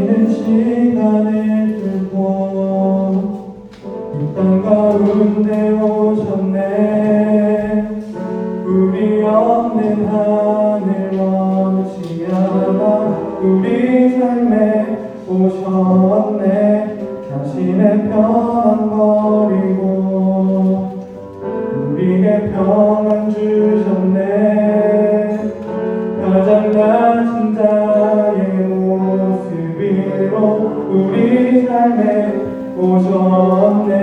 당신은 시간을 두고 이 땅 가운데 오셨네. 우리 없는 하늘 원치 않아 우리 삶에 오셨네. 당신의 평안 버리고 우리에게 평안 주셨네. 가장 낮은 자의 모습 위로 우리 삶에 오셨네.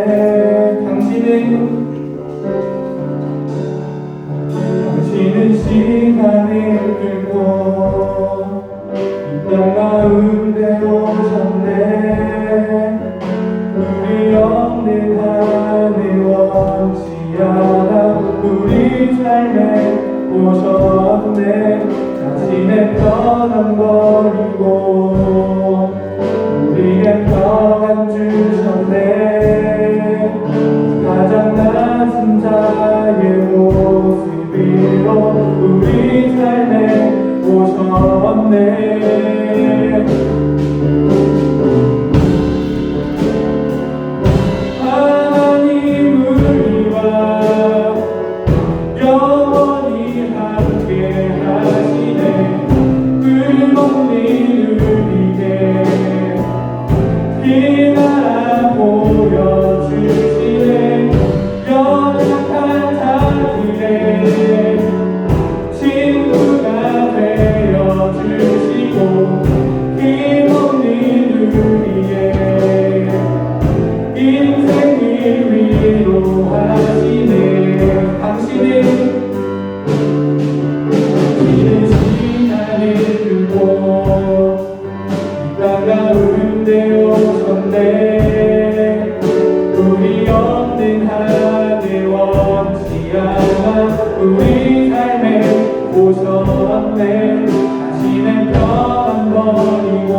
당신은 시간을 끌고 이 땅 가운데 오셨네. 우리 없는 하늘 원치 않아 우리 삶에 오셨네. 자신의 평안 버리고 우리의 평안 주셨네. 가장 낮은 자의 모습 위로 우리 삶에 오셨네. 하나님 우리와 영원히 함께 하시네. 끝없는 우리에게 이 나라 보여주시네. 연약한 자들의 친구가 되어주시고 힘없는 우리의 인생을 위로하시네. 당신은 시간을 두고 이 땅 가운데 오셨네. 우리 없는 하늘 원치 않아 우리 삶에 오셨네. 자신의 평안 버리고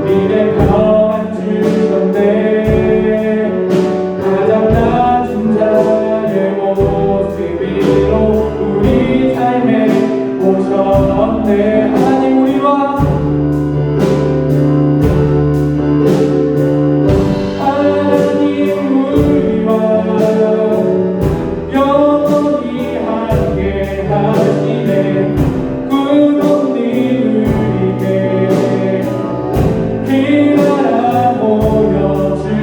우리의 평안 주셨네. 가장 낮은 자의 모습 위로 우리 삶에 오셨네. 하나님 우리와 영원히 함께 하시네. 끝없는 우리에게 이 나라 보여주시네.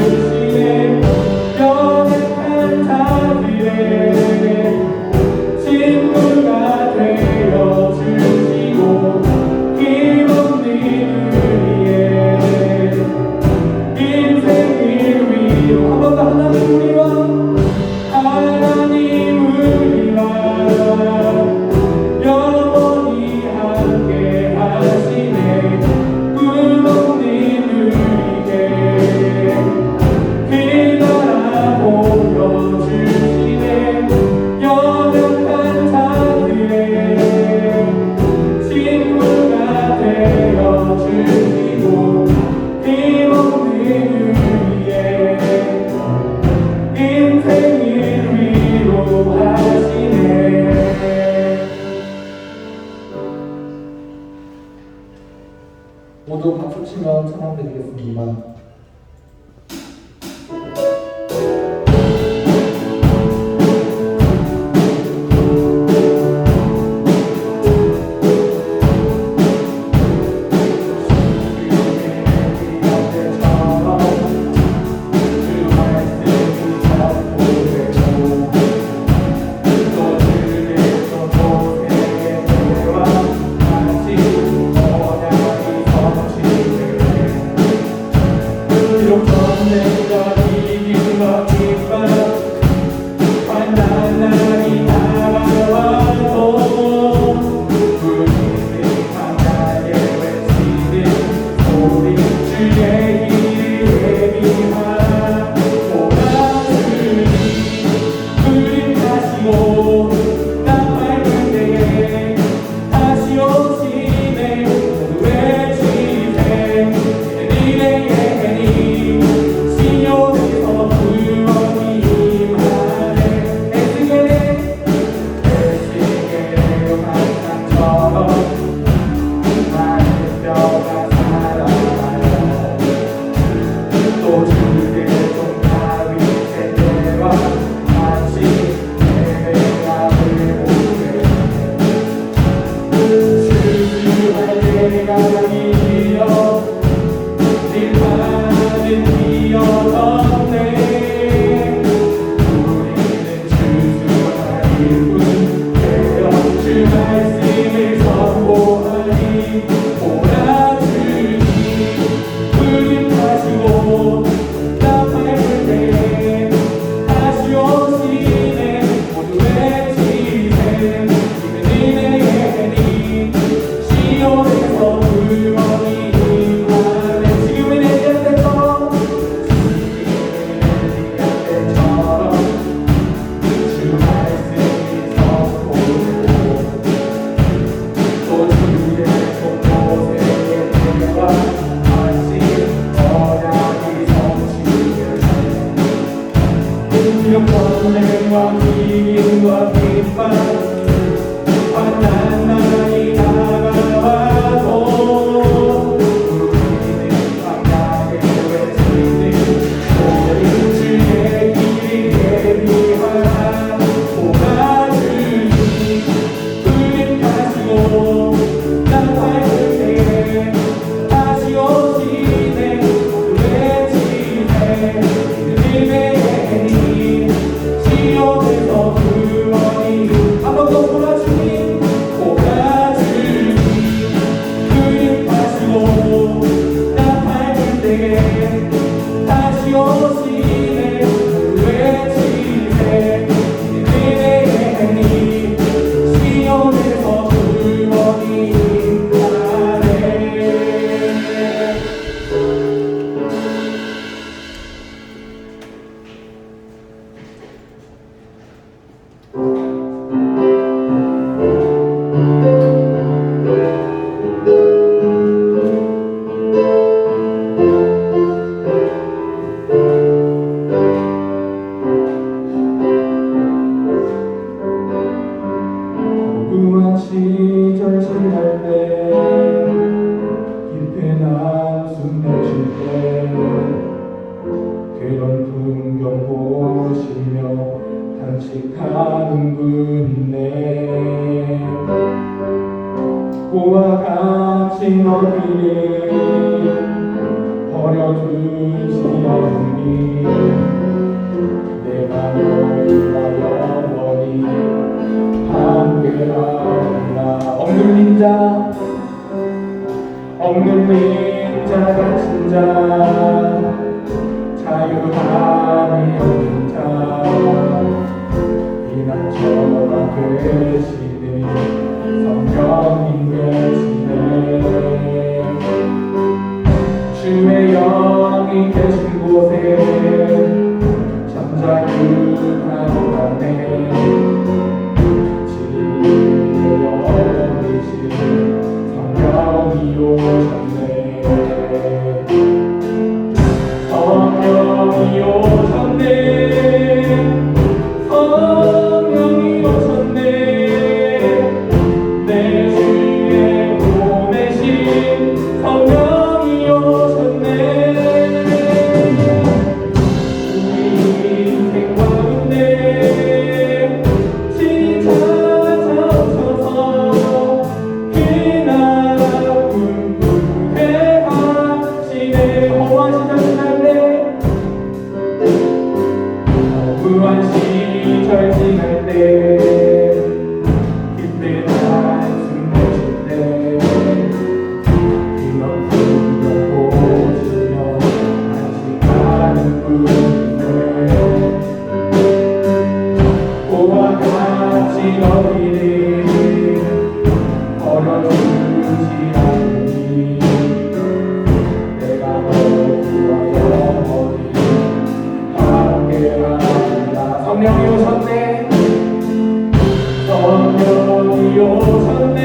연약한 자들의 친구가 되어주시고 힘없는 우리의 인생을 위로 한 번 더 하나님 우리와 영원히 함께 하시네. 끝없는 우리에게 이 나라 보여주시네. 연약한 자들의 친구가 되어주시고 힘없는 우리의 인생을 위로하시네. 모두 박수 치며 찬양드리겠습니다. 갇힌 어디를 버려두지 않으니 내가 너희와 영원히 함께하리라. 억눌린 자 갇힌 자 자유 안에 있는 자 비난처럼 되시네 성령님 계시네. 주의 영이 계신 곳에 잠자유하노라네. 진리의 영이신 성령이 오셨네. 성령이 오셨네. 성령이 오셨네. 내 주에 보내신 성령이 오셨네. 우리 인생 가운데 친히 찾아오셔서 피나 꿈꾸게 하시네. 허무한 시절 지날 때 기쁜 한숨 내쉴 때 그런 풍경 보시며 안식하는 분들 고와 같이 너희를 버려두지 않으니 내가 너희와 영원히 함께하리라. 성령이 오셨네. 성령이 오셨네.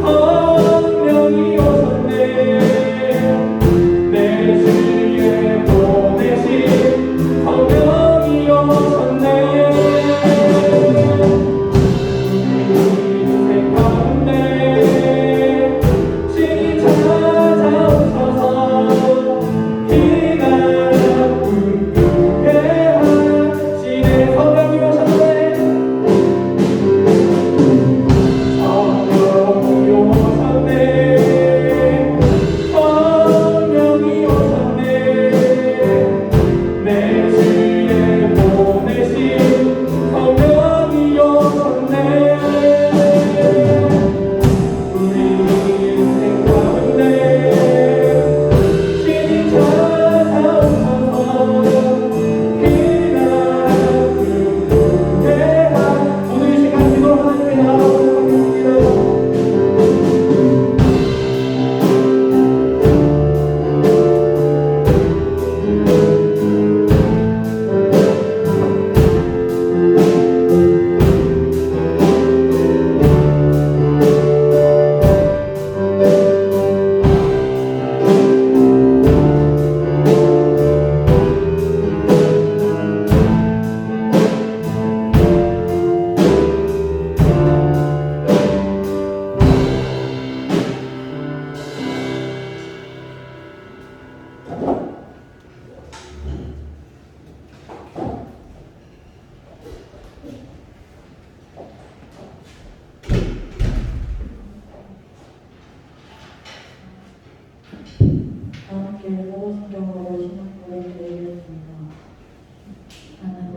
성령이 오셨네. 내 주에 보내신 성령이 오셨네. 우리 인생 가운데 친히 찾아오셔서 피나 꿈꾸게 하시네. 성령이 오셨네. 성령이 오셨네. 성령이 오셨네. 내 주에 보내신 성령이 오셨네. 우리 인생 가운데 친히 찾아오셔서 피나 꿈꾸게 오늘 이 시간 기도로 하나님께 나아가도록 하겠습니다. 함께 영어 성경으로 신앙 고백 드리겠습니다. 하나님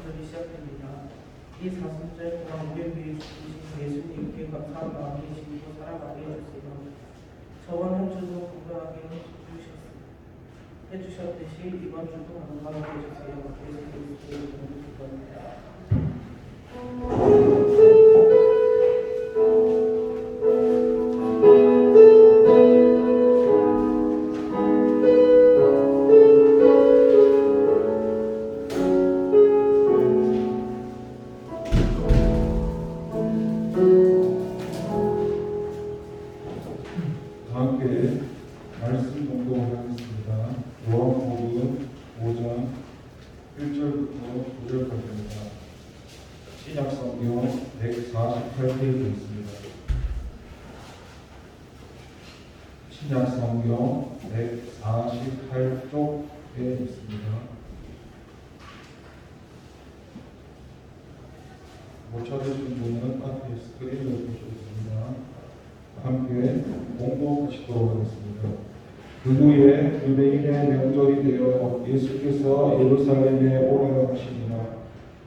사순절이 시작됩니다. 이 사순절 동안 우리를 위해 죽으신 예수님께 감사한 마음이 심고 살아가게 해주세요. 저번 한 주도 건강하게 해주셨듯이 이번 주도 건강하게 해주세요. 예수 그리스도의 이름으로 기도합니다. 다 함께 말씀 공독하겠습니다. 요한복음 5장 1절부터 9절까지입니다. 신약성경 148페이지에 있습니다. 신약성경 148쪽에 있습니다. 못 찾으신 분은 앞에 스크린을 보시겠습니다. 함께 공독하시도록 하겠습니다. 그 후에 유대인의 명절이 되어 예수께서 예루살렘에 올라가시니라.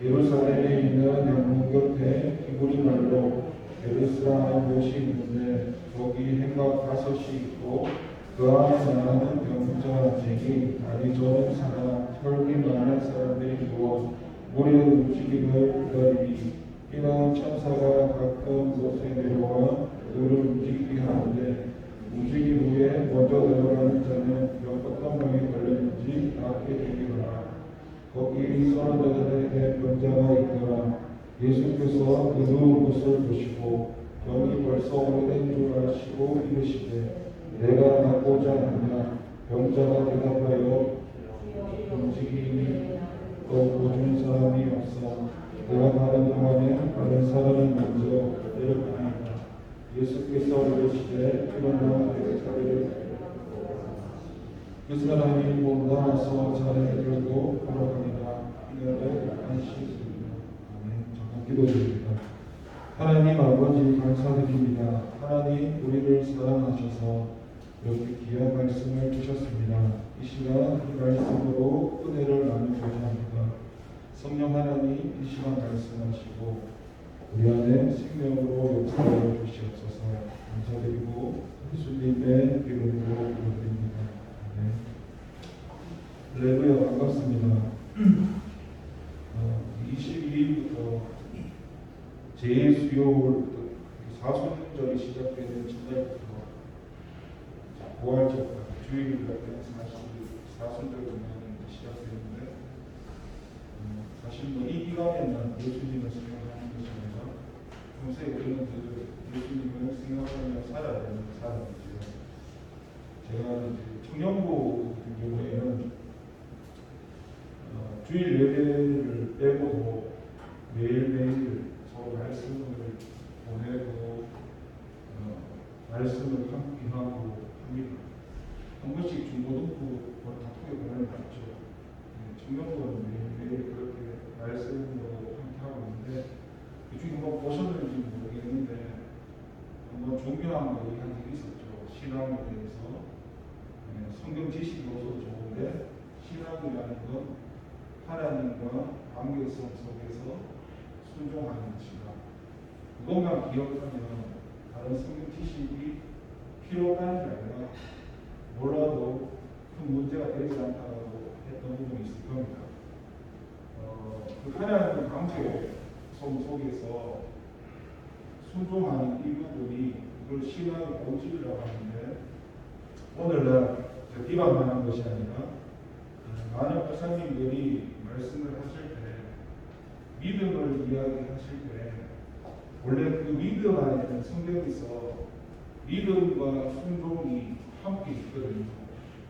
예루살렘에 있는 양문 곁에 히브리 말로 베르스라는 곳이 있는데 거기 행각 5이 있고 그 안에 나가는 병자쟁이, 다리 저는 사람, 혈기 많은 사람들이 누워 물의 움직임을 기다리니 이는 천사가 가끔 곳에 내려와 그를 움직이게 하는데 움직임 후에 먼저 들어가는 자는 어떤 병이 걸렸는지 낫게 되기라. 거기 38의 병자가 있더라. 예수께서 그 누운 곳을 보시고 병이 벌써 오래된 줄 아시고 이르시되 내가 낫고자 하느냐. 병자가 대답하여 움직임이 또 보준 사람이 없어 내가 가는 동안에 다른 사람은 먼저 내려가니라. 예수께서 이르시되 일어나 내 자리를 그 사람이 못 나와서 자리를 들고 걸어가니라. 이날에 안식일이라. 아멘. 잠깐 기도드립니다. 하나님 아버지 감사드립니다. 하나님 우리를 사랑하셔서 이렇게 귀한 말씀을 주셨습니다. 이 시간 이 말씀으로 은혜를 나누고자 합니다. 성령 하나님 이 시간 말씀하시고 우리 안에 생명으로 역사하여 주시옵소서. 감사드리고 예수님의 이름으로 기도드립니다. 할렐루야. 반갑습니다. 22일부터 제2수요일 사순절이 시작되는 첫날부터 부활절까지 주일까지 사순절 공연이 시작되는데 사실 이 기간에는 예수님을 생각하는 것이 아니라 평소에 우리는 예수님을 생각하며 살아야 되는 사람이죠. 제가 이제 청년부 같은 경우에는 주일 예배를 빼고도 매일매일 서로 말씀을 보내고 말씀을 함께 하고 합니다. 한 번씩 중고등부 다투게 보내는 거 있죠. 청년부는 매일매일 그렇게 말씀으로 함께 하고 있는데 그 중에 한번 보셨는지 모르겠는데 한번 존경한 거 얘기한 적이 있었죠. 신앙에 대해서 성경 지식으로도 좋은데 신앙이라는 건 하나님과 관계성 속에서 순종하는 것이다. 그것만 기억하면 다른 성경 지식이 필요한 게 아니라 몰라도 큰 문제가 되지 않다고 했던 부분이 있을 겁니다. 그 하나님 관계성 속에서 순종하는 이 부분이 이걸 신앙의 본질이라고 하는데 오늘날 비방하는 것이 아니라 많은 목사님들이 말씀을 하실 때 믿음을 이야기하실 때 원래 그 믿음 안에는 성경에서 믿음과 순종이 함께 있거든요.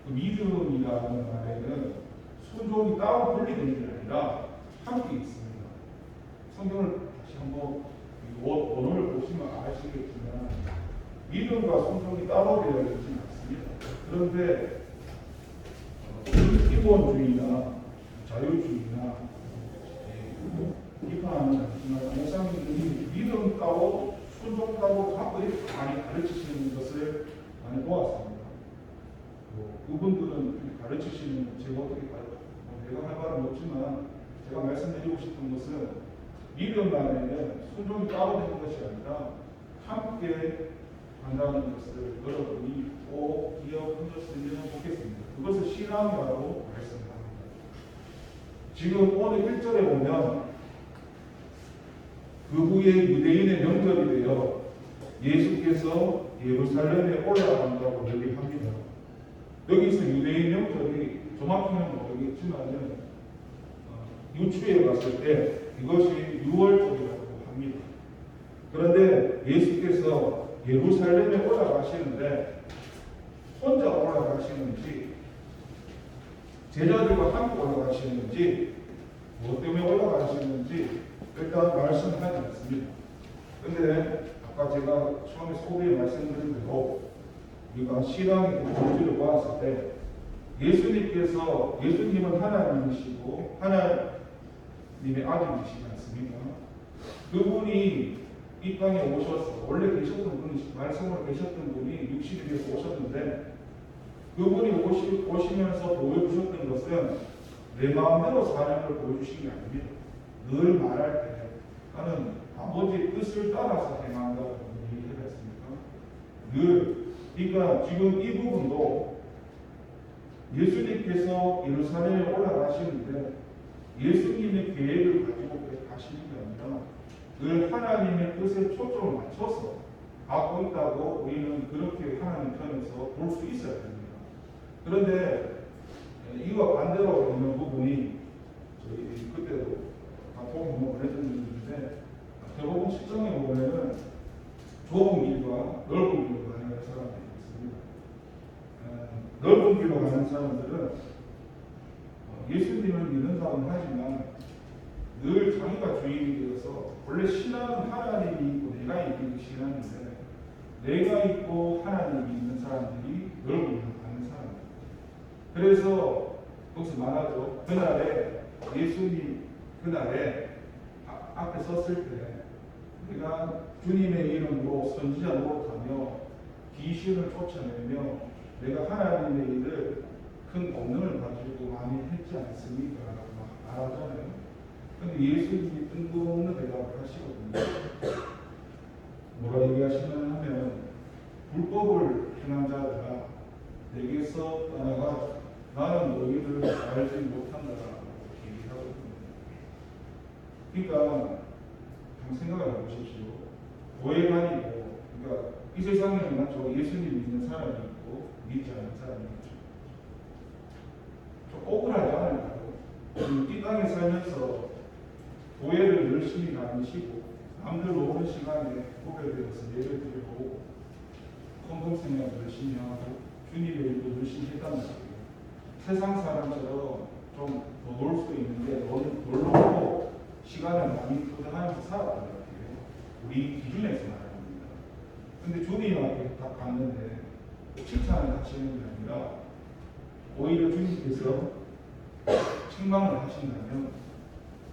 그 믿음이라는 말에는 순종이 따로 분리되는 게 아니라 함께 있습니다. 성경을 다시 한번 원어를 보시면 아시겠지만 믿음과 순종이 따로 되어 있지는 않습니다. 그런데 기본주의나 자유주의나 비판하는 않지만 목사님들이 믿음 따로 순종 따로 자꾸 이렇게 많이 가르치시는 것을 많이 보았습니다. 그분들은 가르치시는 제가 어떻게 내가 할 말은 없지만 제가 말씀드리고 싶은 것은 믿음 안에는 순종이 따로 되는 것이 아니라 함께 한다는 것을 여러분이 꼭 기억하셨으면 좋겠습니다. 그것을 신앙이라고 말씀합니다. 지금 오늘 1절에 보면 그 후에 유대인의 명절이 되어 예수께서 예루살렘에 올라간다고 얘기합니다. 여기서 유대인 명절이 정확히는 모르겠지만은 유추에 봤을 때 이것이 6월절이라고 합니다. 그런데 예수께서 예루살렘에 올라가시는데 혼자 올라가시는지 제자들과 함께 올라가시는지 뭐 때문에 올라가시는지 일단 말씀하지 않습니다. 그런데 아까 제가 처음에 소개에 말씀드린 대로 우리가 신앙의 본질을 보았을 때 예수님은 하나님이시고 하나님의 아들이시지 않습니까? 그분이 이 땅에 오셔서 원래 계셨던 분이 말씀으로 계셨던 분이 육신이 돼서 오셨는데 그분이 오시면서 보여주셨던 것은 내 마음대로 사는 걸 보여주신 게 아닙니다. 늘 말할 때 나는 아버지의 뜻을 따라서 행한다고 얘기를 했습니까? 그러니까 지금 이 부분도 예수님께서 예루살렘에 올라가시는데 예수님의 계획을 가지고 가시는 게 아니라 늘 하나님의 뜻에 초점을 맞춰서 가고 있다고 우리는 그렇게 하나님 편에서 볼 수 있어야 됩니다. 그런데 이와 반대로 있는 부분이 저희 그때도 도움을 보내드렸는데 대부분 실정에 보면은 좁은 길과 넓은 길로 가는 사람들이 있습니다. 넓은 길로 가는 사람들은 예수님을 믿는다고는 하지만 늘 자기가 주인이 되어서 원래 신앙은 하나님이 있고 내가 있는 신앙인데 내가 있고 하나님이 있는 사람들이 넓은 길로 가는 사람입니다. 그래서 거기서 말하죠. 그날에 앞에 섰을 때 우리가 주님의 이름으로 선지자 노릇하며 귀신을 쫓아내며 내가 하나님의 일을 큰 권능을 가지고 많이 했지 않습니까? 라고 말하잖아요. 근데 예수님이 뜬금없는 대답을 하시거든요. 뭐라 얘기하시면 하면 불법을 행한 자들아 내게서 떠나가 나는 너희를 알지 못한다라고 얘기하거든요. 그러니까 한번 생각을 해보십시오. 교회관이고 그러니까 이 세상에는 예수님 믿는 사람이 있고 믿지 않는 사람이 있죠. 좀 억울하지 않을까요? 이 땅에 살면서 교회를 열심히 다니시고 남들 오는 시간에 구별되어서 예배드리고 공동생활 열심히 하고 주님의 일도 열심히 했단 말이에요. 세상 사람처럼 좀 더 놀 수 있는데 놀고 시간을 많이 소장하면서 살아가는 것 같아요. 우리 기준에서 말합니다. 근데 주님 앞에 딱 갔는데 칭찬을 하시는 게 아니라 오히려 주님께서 책망을 하신다면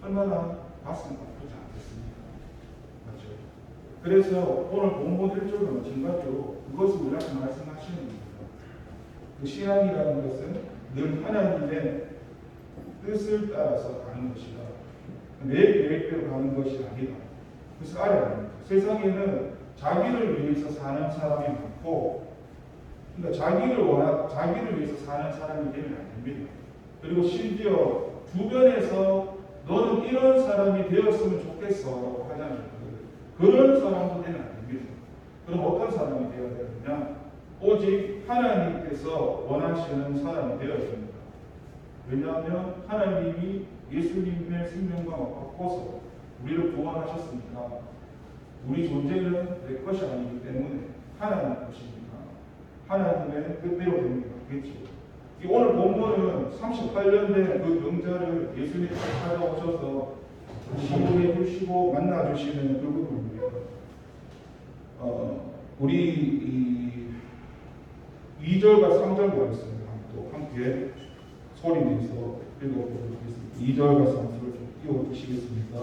얼마나 가슴 아프지 않겠습니까? 맞죠? 그래서 오늘 본문 1절과 마찬가지로 그것을 우리한테 말씀하시는 겁니다. 그 신앙이라는 것은 늘 하나님의 뜻을 따라서 가는 것이다. 내 계획대로 가는 것이 아니다. 그래서 알아야 합니다. 세상에는 자기를 위해서 사는 사람이 많고, 그러니까 자기를 위해서 사는 사람이 되면 안 됩니다. 그리고 심지어 주변에서 너는 이런 사람이 되었으면 좋겠어라고 하잖아요. 그런 사람도 되면 안 됩니다. 그럼 어떤 사람이 되어야 되느냐? 오직 하나님께서 원하시는 사람이 되어야 됩니다. 왜냐하면 하나님이 예수님의 생명과 바꿔서 우리를 구원하셨으니까 우리 존재는 내 것이 아니기 때문에 하나님 것입니다. 하나님의 뜻대로 되는 게 맞겠죠. 오늘 본문은 38년 된 그 병자를 예수님께서 찾아오셔서 치료해 주시고 만나 주시는 그 부분입니다. 우리 2절과 3절 말씀을 또 함께 소리 내서 읽어보도록 하겠습니다. 2절과 3절을 좀 띄워주시겠습니까?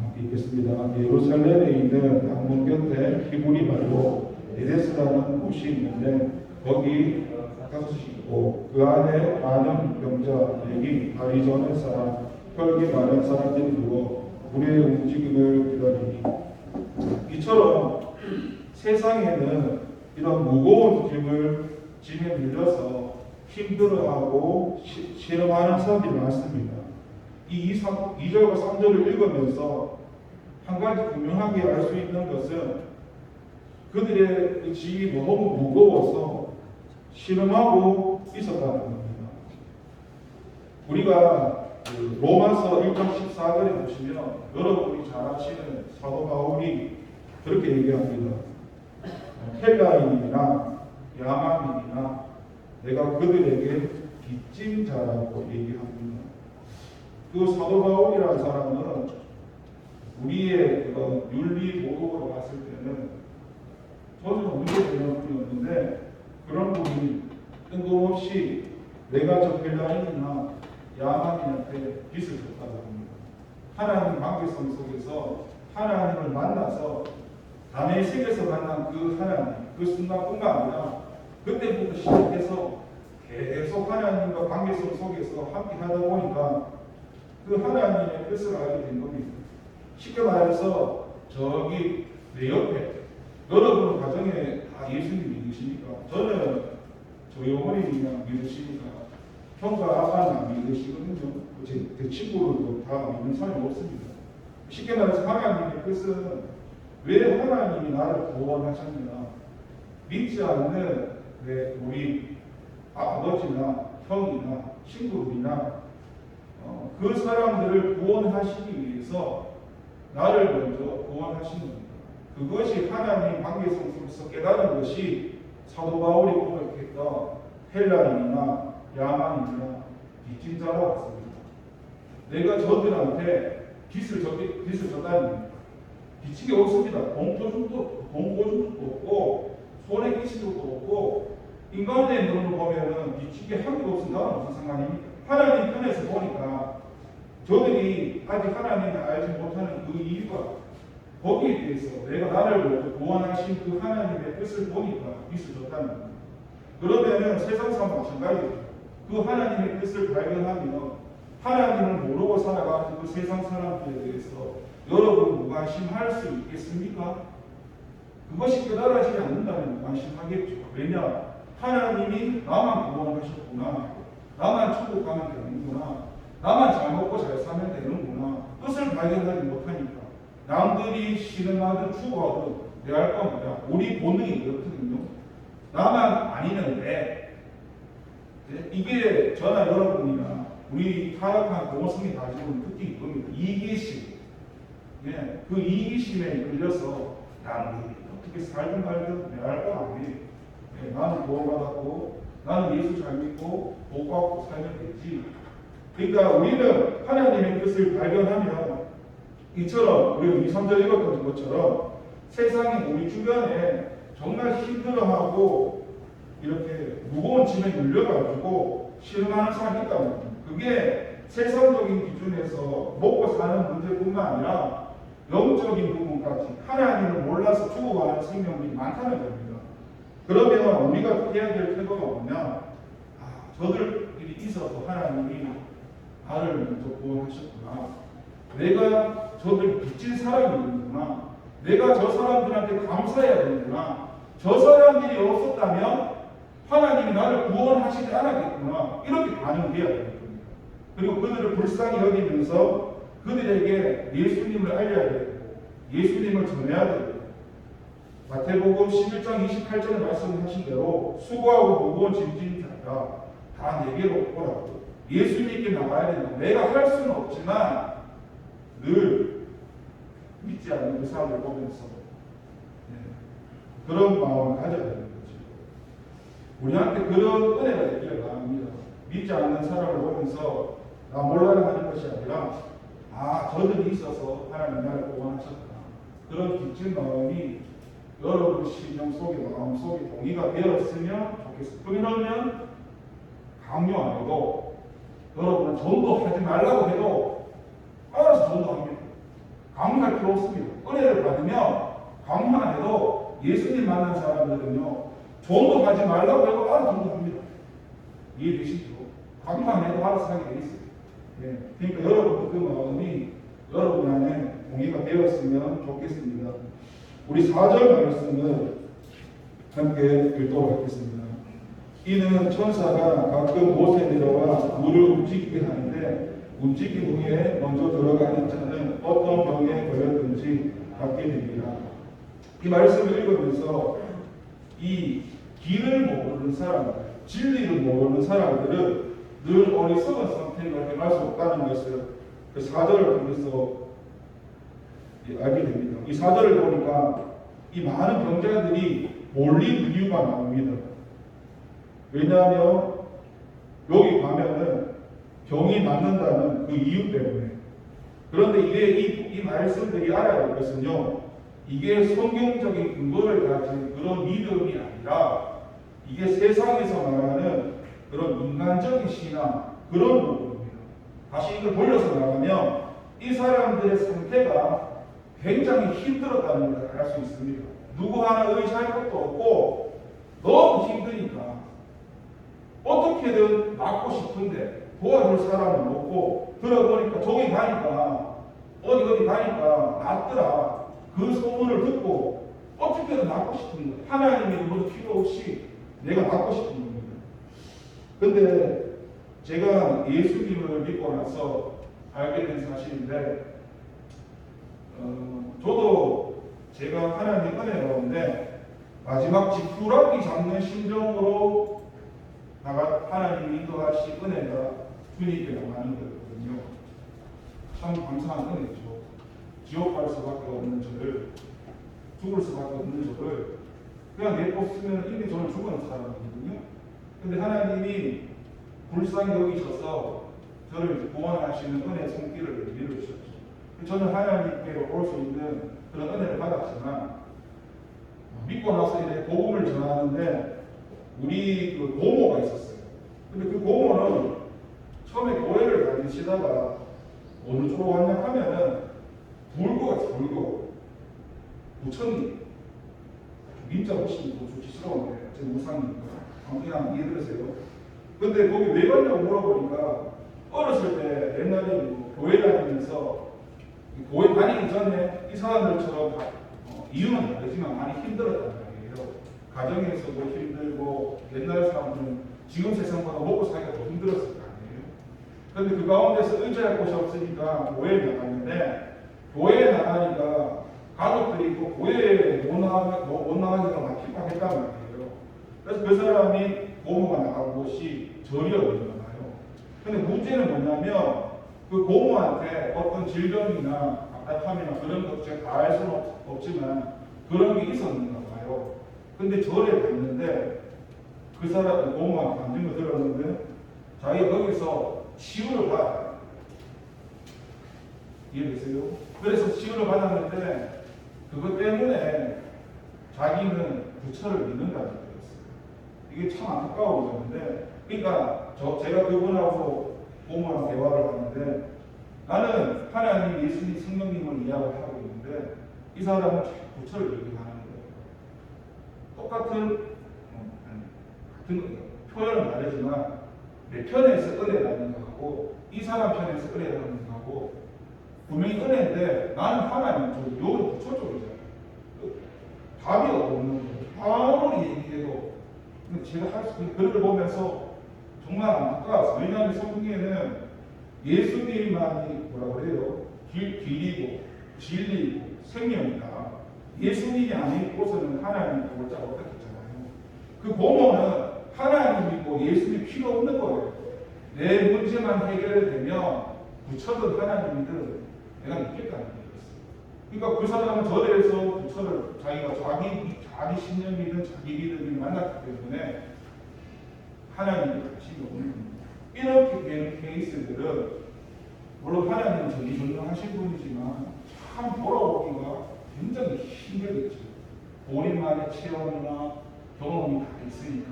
함께 읽겠습니다. 예루살렘에 있는 강문 곁에 히브리 말로 에데스라는 곳이 있는데 거기 gat이고 그 안에 많은 병자, 여기 바리새인 사람, 혈기 많은 사람들이 누워 우리의 움직임을 기다리니 이처럼 세상에는 이런 무거운 짐에 밀려서 힘들어하고 실험하는 사람들이 많습니다. 이 2절과 3절을 읽으면서 한 가지 분명하게 알 수 있는 것은 그들의 짐이 너무 무거워서 실험하고 있었다는 겁니다. 우리가 로마서 1장 14절에 보시면 여러분이 잘 아시는 사도 바울이 그렇게 얘기합니다. 헬라인이나 야만인이나 내가 그들에게 빚짐자라고 얘기합니다. 그 사도 바울이라는 사람은 우리의 윤리 도덕으로 봤을 때는 전혀 문제되는 분이었는데 그런 분이 뜬금없이 내가 저 헬라인이나 야만인한테 빚을 졌다고 합니다. 하나님 관계성 속에서 하나님을 만나서 남의 세계에서 만난 그 하나님, 그 순간뿐만 아니라 그때부터 시작해서 계속 하나님과 관계성 속에서 함께 하다 보니까 그 하나님의 뜻을 알게 된 겁니다. 쉽게 말해서 저기 내 옆에 여러분 가정에 다 예수님 믿으십니까? 저는 저희 어머니랑 믿으시니까 형과 아빠는 안 믿으시거든요. 제 친구들도 다 믿는 사람이 없습니다. 쉽게 말해서 하나님의 뜻은 왜 하나님이 나를 구원하셨느냐? 믿지 않는 우리 아버지나 형이나 친구들이나 그 사람들을 구원하시기 위해서 나를 먼저 구원하신 겁니다. 그것이 하나님 관계성 속에서 깨달은 것이 사도 바울이 고백했던 헬라인이나 야만인이나 빚짐자라고 했습니다. 내가 저들한테 빚을 졌다는 겁니다. 빚이 없습니다. 봉조준도 없고 손에 끼친 것도 없고 인간의 눈으로 보면은 빚이 한 개도 없습니다. 무슨 상관입니까? 하나님 편에서 보니까 저들이 아직 하나님을 알지 못하는 그 이유가 거기에 대해서 내가 나를 구원하신 그 하나님의 뜻을 보니까 빚을 졌다는 겁니다. 그러면은 세상 사람 마찬가지죠. 그 하나님의 뜻을 발견하면 하나님을 모르고 살아가는 그 세상 사람들에 대해서 여러분 무관심할 수 있겠습니까? 그것이 깨달아지지 않는다면 무관심하겠죠. 왜냐? 하나님이 나만 구원하셨구나. 나만 천국 가면 되는구나. 나만 잘 먹고 잘 살면 되는구나. 뜻을 발견하지 못하니까 남들이 신음하든 추구하든 내가 할 겁니다. 우리 본능이 그렇거든요. 나만 아니면 돼. 이게 저나 여러분이나 우리 타락한 공허성이 가지고 있는 특징이 겁니다. 이기심. 예, 그 이기심에 끌려서 남들이 어떻게 살든 말든 내가 할 거 아니에요. 예, 나는 구원받았고 나는 예수 잘 믿고 복 받고 살면 되지. 그러니까 우리는 하나님의 뜻을 발견하면 이처럼 우리가 2, 3절 읽었던 것처럼 세상이 우리 주변에 정말 힘들어하고 이렇게 무거운 짐에 눌려가지고 실망하는 사람이 있다는 겁니다. 그게 세상적인 기준에서 먹고 사는 문제뿐만 아니라 영적인 부분까지 하나님을 몰라서 죽어가는 생명들이 많다는 겁니다. 그러면 우리가 해야 될 태도가 뭐냐? 저들끼리 있어서 하나님이 나를 먼저 구원하셨구나. 내가 저들 빚진 사람이구나. 내가 저 사람들한테 감사해야 되는구나. 저 사람들이 없었다면 하나님이 나를 구원하시지 않았겠구나. 이렇게 반응해야 되는 겁니다. 그리고 그들을 불쌍히 여기면서 그들에게 예수님을 알려야 되고 예수님을 전해야 되고 마태복음 11장 28절에 말씀하신 대로 수고하고 무거운 짐진 자가 다 내게로 오라고 예수님께 나가야 된다. 내가 할 수는 없지만 늘 믿지 않는 그 사람을 보면서 그런 마음을 가져야 되는 거죠. 우리한테 그런 은혜가 있기를 바랍니다. 믿지 않는 사람을 보면서 나 몰라라 하는 것이 아니라 저들이 있어서 하나님 나를 구원하셨다. 그런 빚진 마음이 여러분 심령 속에 마음 속에 동의가 되었으면 좋겠습니다. 그러면 강요 안 해도 여러분은 전도하지 말라고 해도 알아서 전도합니다. 강요할 필요 없습니다. 은혜를 받으면 강요 안 해도 예수님 만난 사람들은요 전도하지 말라고 해도 알아서 전도합니다. 이해되시죠? 강요 안 해도 알아서 하게 돼 있어요. 예, 그러니까 여러분 그 마음이 여러분 안에 공유가 되었으면 좋겠습니다. 우리 4절 말씀을 함께 읽도록 하겠습니다. 이는 천사가 가끔 못에 내려와 물을 움직이게 하는데 움직인 후에 먼저 들어가는 자는 어떤 병에 걸렸든지 낫게 됩니다. 이 말씀을 읽으면서 이 길을 모르는 사람들, 진리를 모르는 사람들은 늘 어리석은 선택을 행할 수 없다는 것을 그 4절을 통해서 알게 됩니다. 이 4절을 보니까 이 많은 병자들이 몰린 이유가 나옵니다. 왜냐하면 여기 가면은 병이 낫는다는 그 이유 때문에. 그런데 이게 이 말씀들이 알아야 될 것은요, 이게 성경적인 근거를 가진 그런 믿음이 아니라 이게 세상에서 말하는 그런 인간적인 신앙, 그런 부분입니다. 다시 이걸 돌려서 말하면 이 사람들의 상태가 굉장히 힘들었다는 걸 알 수 있습니다. 누구 하나 의지할 것도 없고 너무 힘드니까 어떻게든 낫고 싶은데 도와줄 사람은 없고, 들어보니까 저기 가니까 어디 가니까 낫더라, 그 소문을 듣고 어떻게든 낫고 싶은 거예요. 하나님의 그것도 필요 없이 내가 낫고 싶은 겁니다. 근데 제가 예수님을 믿고 나서 알게 된 사실인데, 저도 제가 하나님 은혜 가운데 마지막 지푸라기 잡는 심정으로 하나님이 인도하신 은혜가 주님께 나가는 거거든요. 참 감사한 은혜죠. 지옥 갈 수밖에 없는 저를, 죽을 수밖에 없는 저를 그냥 내쫓으면 이미 저는 죽은 사람이거든요. 근데 하나님이 불쌍히 여기셔서 저를 구원하시는 은혜의 손길을 밀어주셨죠. 저는 하나님께로 올 수 있는 그런 은혜를 받았지만, 믿고 나서 이제 복음을 전하는데 우리 그 고모가 있었어요. 근데 그 고모는 처음에 교회를 다니시다가 어느 쪽으로 왔냐 하면은 불교가 불교, 부처님, 민자 훨씬 더 수치스러운데 제 우상이니까 그냥 이해들으세요. 근데 거기 왜 갔냐고 물어보니까 어렸을 때 옛날에 교회 다니면서 교회 다니기 전에 이 사람들처럼 이유는 다르지만 많이 힘들었단 말이에요. 가정에서도 힘들고 옛날 사람들은 지금 세상보다 먹고 살기가 더 힘들었을 거 아니에요. 그런데 그 가운데서 의지할 곳이 없으니까 교회에 나갔는데, 교회에 나가니까 가족들이 또 교회에 못 나가기가 막 핍박했단 말이에요. 그래서 그 사람이 고모가 나간 곳이 절이었잖아요. 근데 문제는 뭐냐면 그 고모한테 어떤 질병이나 답답함이나 그런 것 제가 다 알 수는 없지만 그런 게 있었는가 봐요. 근데 절에 갔는데 그 사람 고모가 만든 거 들었는데 자기가 거기서 치유를 받아요. 이해되세요? 그래서 치유를 받았는데 그것 때문에 자기는 부처를 믿는다는 거였어요. 이게 참 안타까운 건데, 그러니까 제가 그분하고 고모랑 대화를 하는데 나는 하나님, 예수님, 성령님을 이야기를 하고 있는데 이 사람은 부처를 얘기하는 거예요. 똑같은 표현은 다르지만 내 편에서 은혜라는 거하고 이 사람 편에서 은혜라는 거하고 분명히 은혜인데 나는 하나님 쪽, 여기 부처 쪽이잖아요. 답이 없는 거예요. 아무리 얘기해도. 근데 제가 할 수 있는 그런 걸 보면서 정말 안타까웠어요. 왜냐하면 성경에는 예수님만이 뭐라고 그래요? 길이고 진리고 생명이다. 예수님이 아니고서는 하나님 볼자 못했잖아요. 그 고모는 하나님이고 예수님이 필요 없는 거예요. 내 문제만 해결되면 부처든 하나님이든 내가 믿겠다는 얘기였어요. 그러니까 그 사람은 절에서 부처를 자기가 자기 신념이든 자기 믿음이 만났기 때문에 하나님이 관심이 없는 겁니다. 이렇게 되는 케이스들은 물론 하나님은 전지전능하신 분이지만 참 돌아오기가 굉장히 힘들겠죠. 본인만의 체험이나 경험이 다 있으니까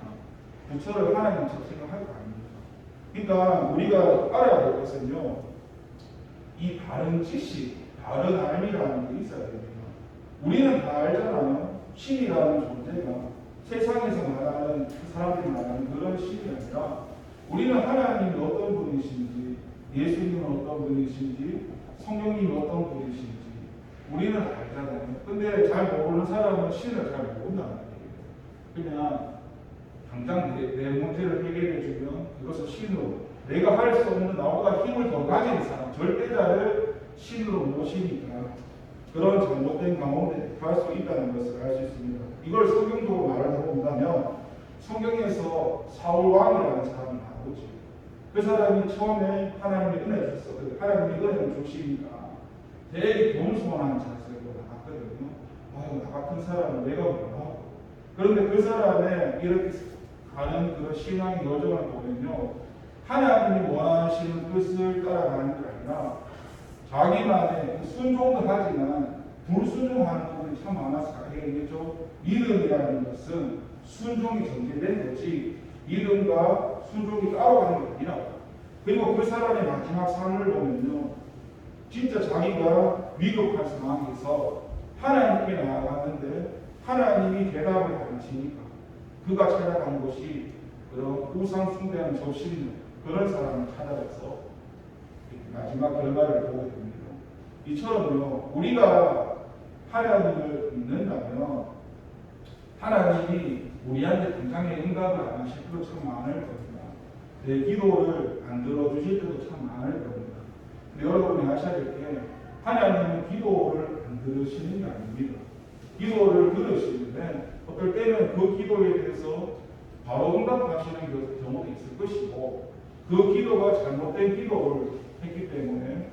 부처를 하나님처럼 생각할 거 아닙니까? 그러니까 우리가 알아야 될 것은요, 이 바른 지식, 바른 알미라는 게 있어야 됩니다. 우리는 다 알잖아요. 신이라는 존재가 세상에서 말하는 그 사람들이 말하는 그런 신이 아니라 우리는 하나님이 어떤 분이신지 예수님은 어떤 분이신지, 성령님이 어떤 분이신지 우리는 알잖아요. 근데 잘 모르는 사람은 신을 잘 모른단 말이에요. 그냥 당장 내 문제를 해결해 주면 그것을 신으로, 내가 할 수 없는 나보다 힘을 더 가진 사람, 절대자를 신으로 모시니까 그런 잘못된 가운데 갈 수 있다는 것을 알 수 있습니다. 이걸 성경적으로 말을 해본다면 성경에서 사울 왕이라는 사람이 나오죠. 그 사람이 처음에 하나님의 은혜를 줬어. 하나님의 은혜를 주시니까 되게 겸손한 자세로 나갔거든요. 나 같은 사람은 내가 뭐라고. 그런데 그 사람의 이렇게 가는 그런 신앙의 여정을 보면요, 하나님이 원하시는 뜻을 따라가는 게 아니라 자기만의 순종도 하지만 불순종하는 부분이 참 많아서 알겠죠. 믿음이라는 것은 순종이 전제된 거지 믿음과 순종이 따로 가는 게 아니라. 그리고 그 사람의 마지막 삶을 보면요, 진짜 자기가 위급한 상황에서 하나님께 나아갔는데 하나님이 대답을 안 하시니까 그가 찾아간 곳이 그런 우상 숭배하는 접신 그런 사람을 찾아가서 마지막 결과를 보게 됩니다. 이처럼요, 우리가 하나님을 믿는다면 하나님이 우리한테 당장에 응답을 안 하실 때도 참 많을 겁니다. 내 기도를 안 들어주실 때도 참 많을 겁니다. 근데 여러분이 아셔야 될 게, 하나님은 기도를 안 들으시는 게 아닙니다. 기도를 들으시는데 어떨 때는 그 기도에 대해서 바로 응답하시는 경우도 있을 것이고, 그 기도가 잘못된 기도를 했기 때문에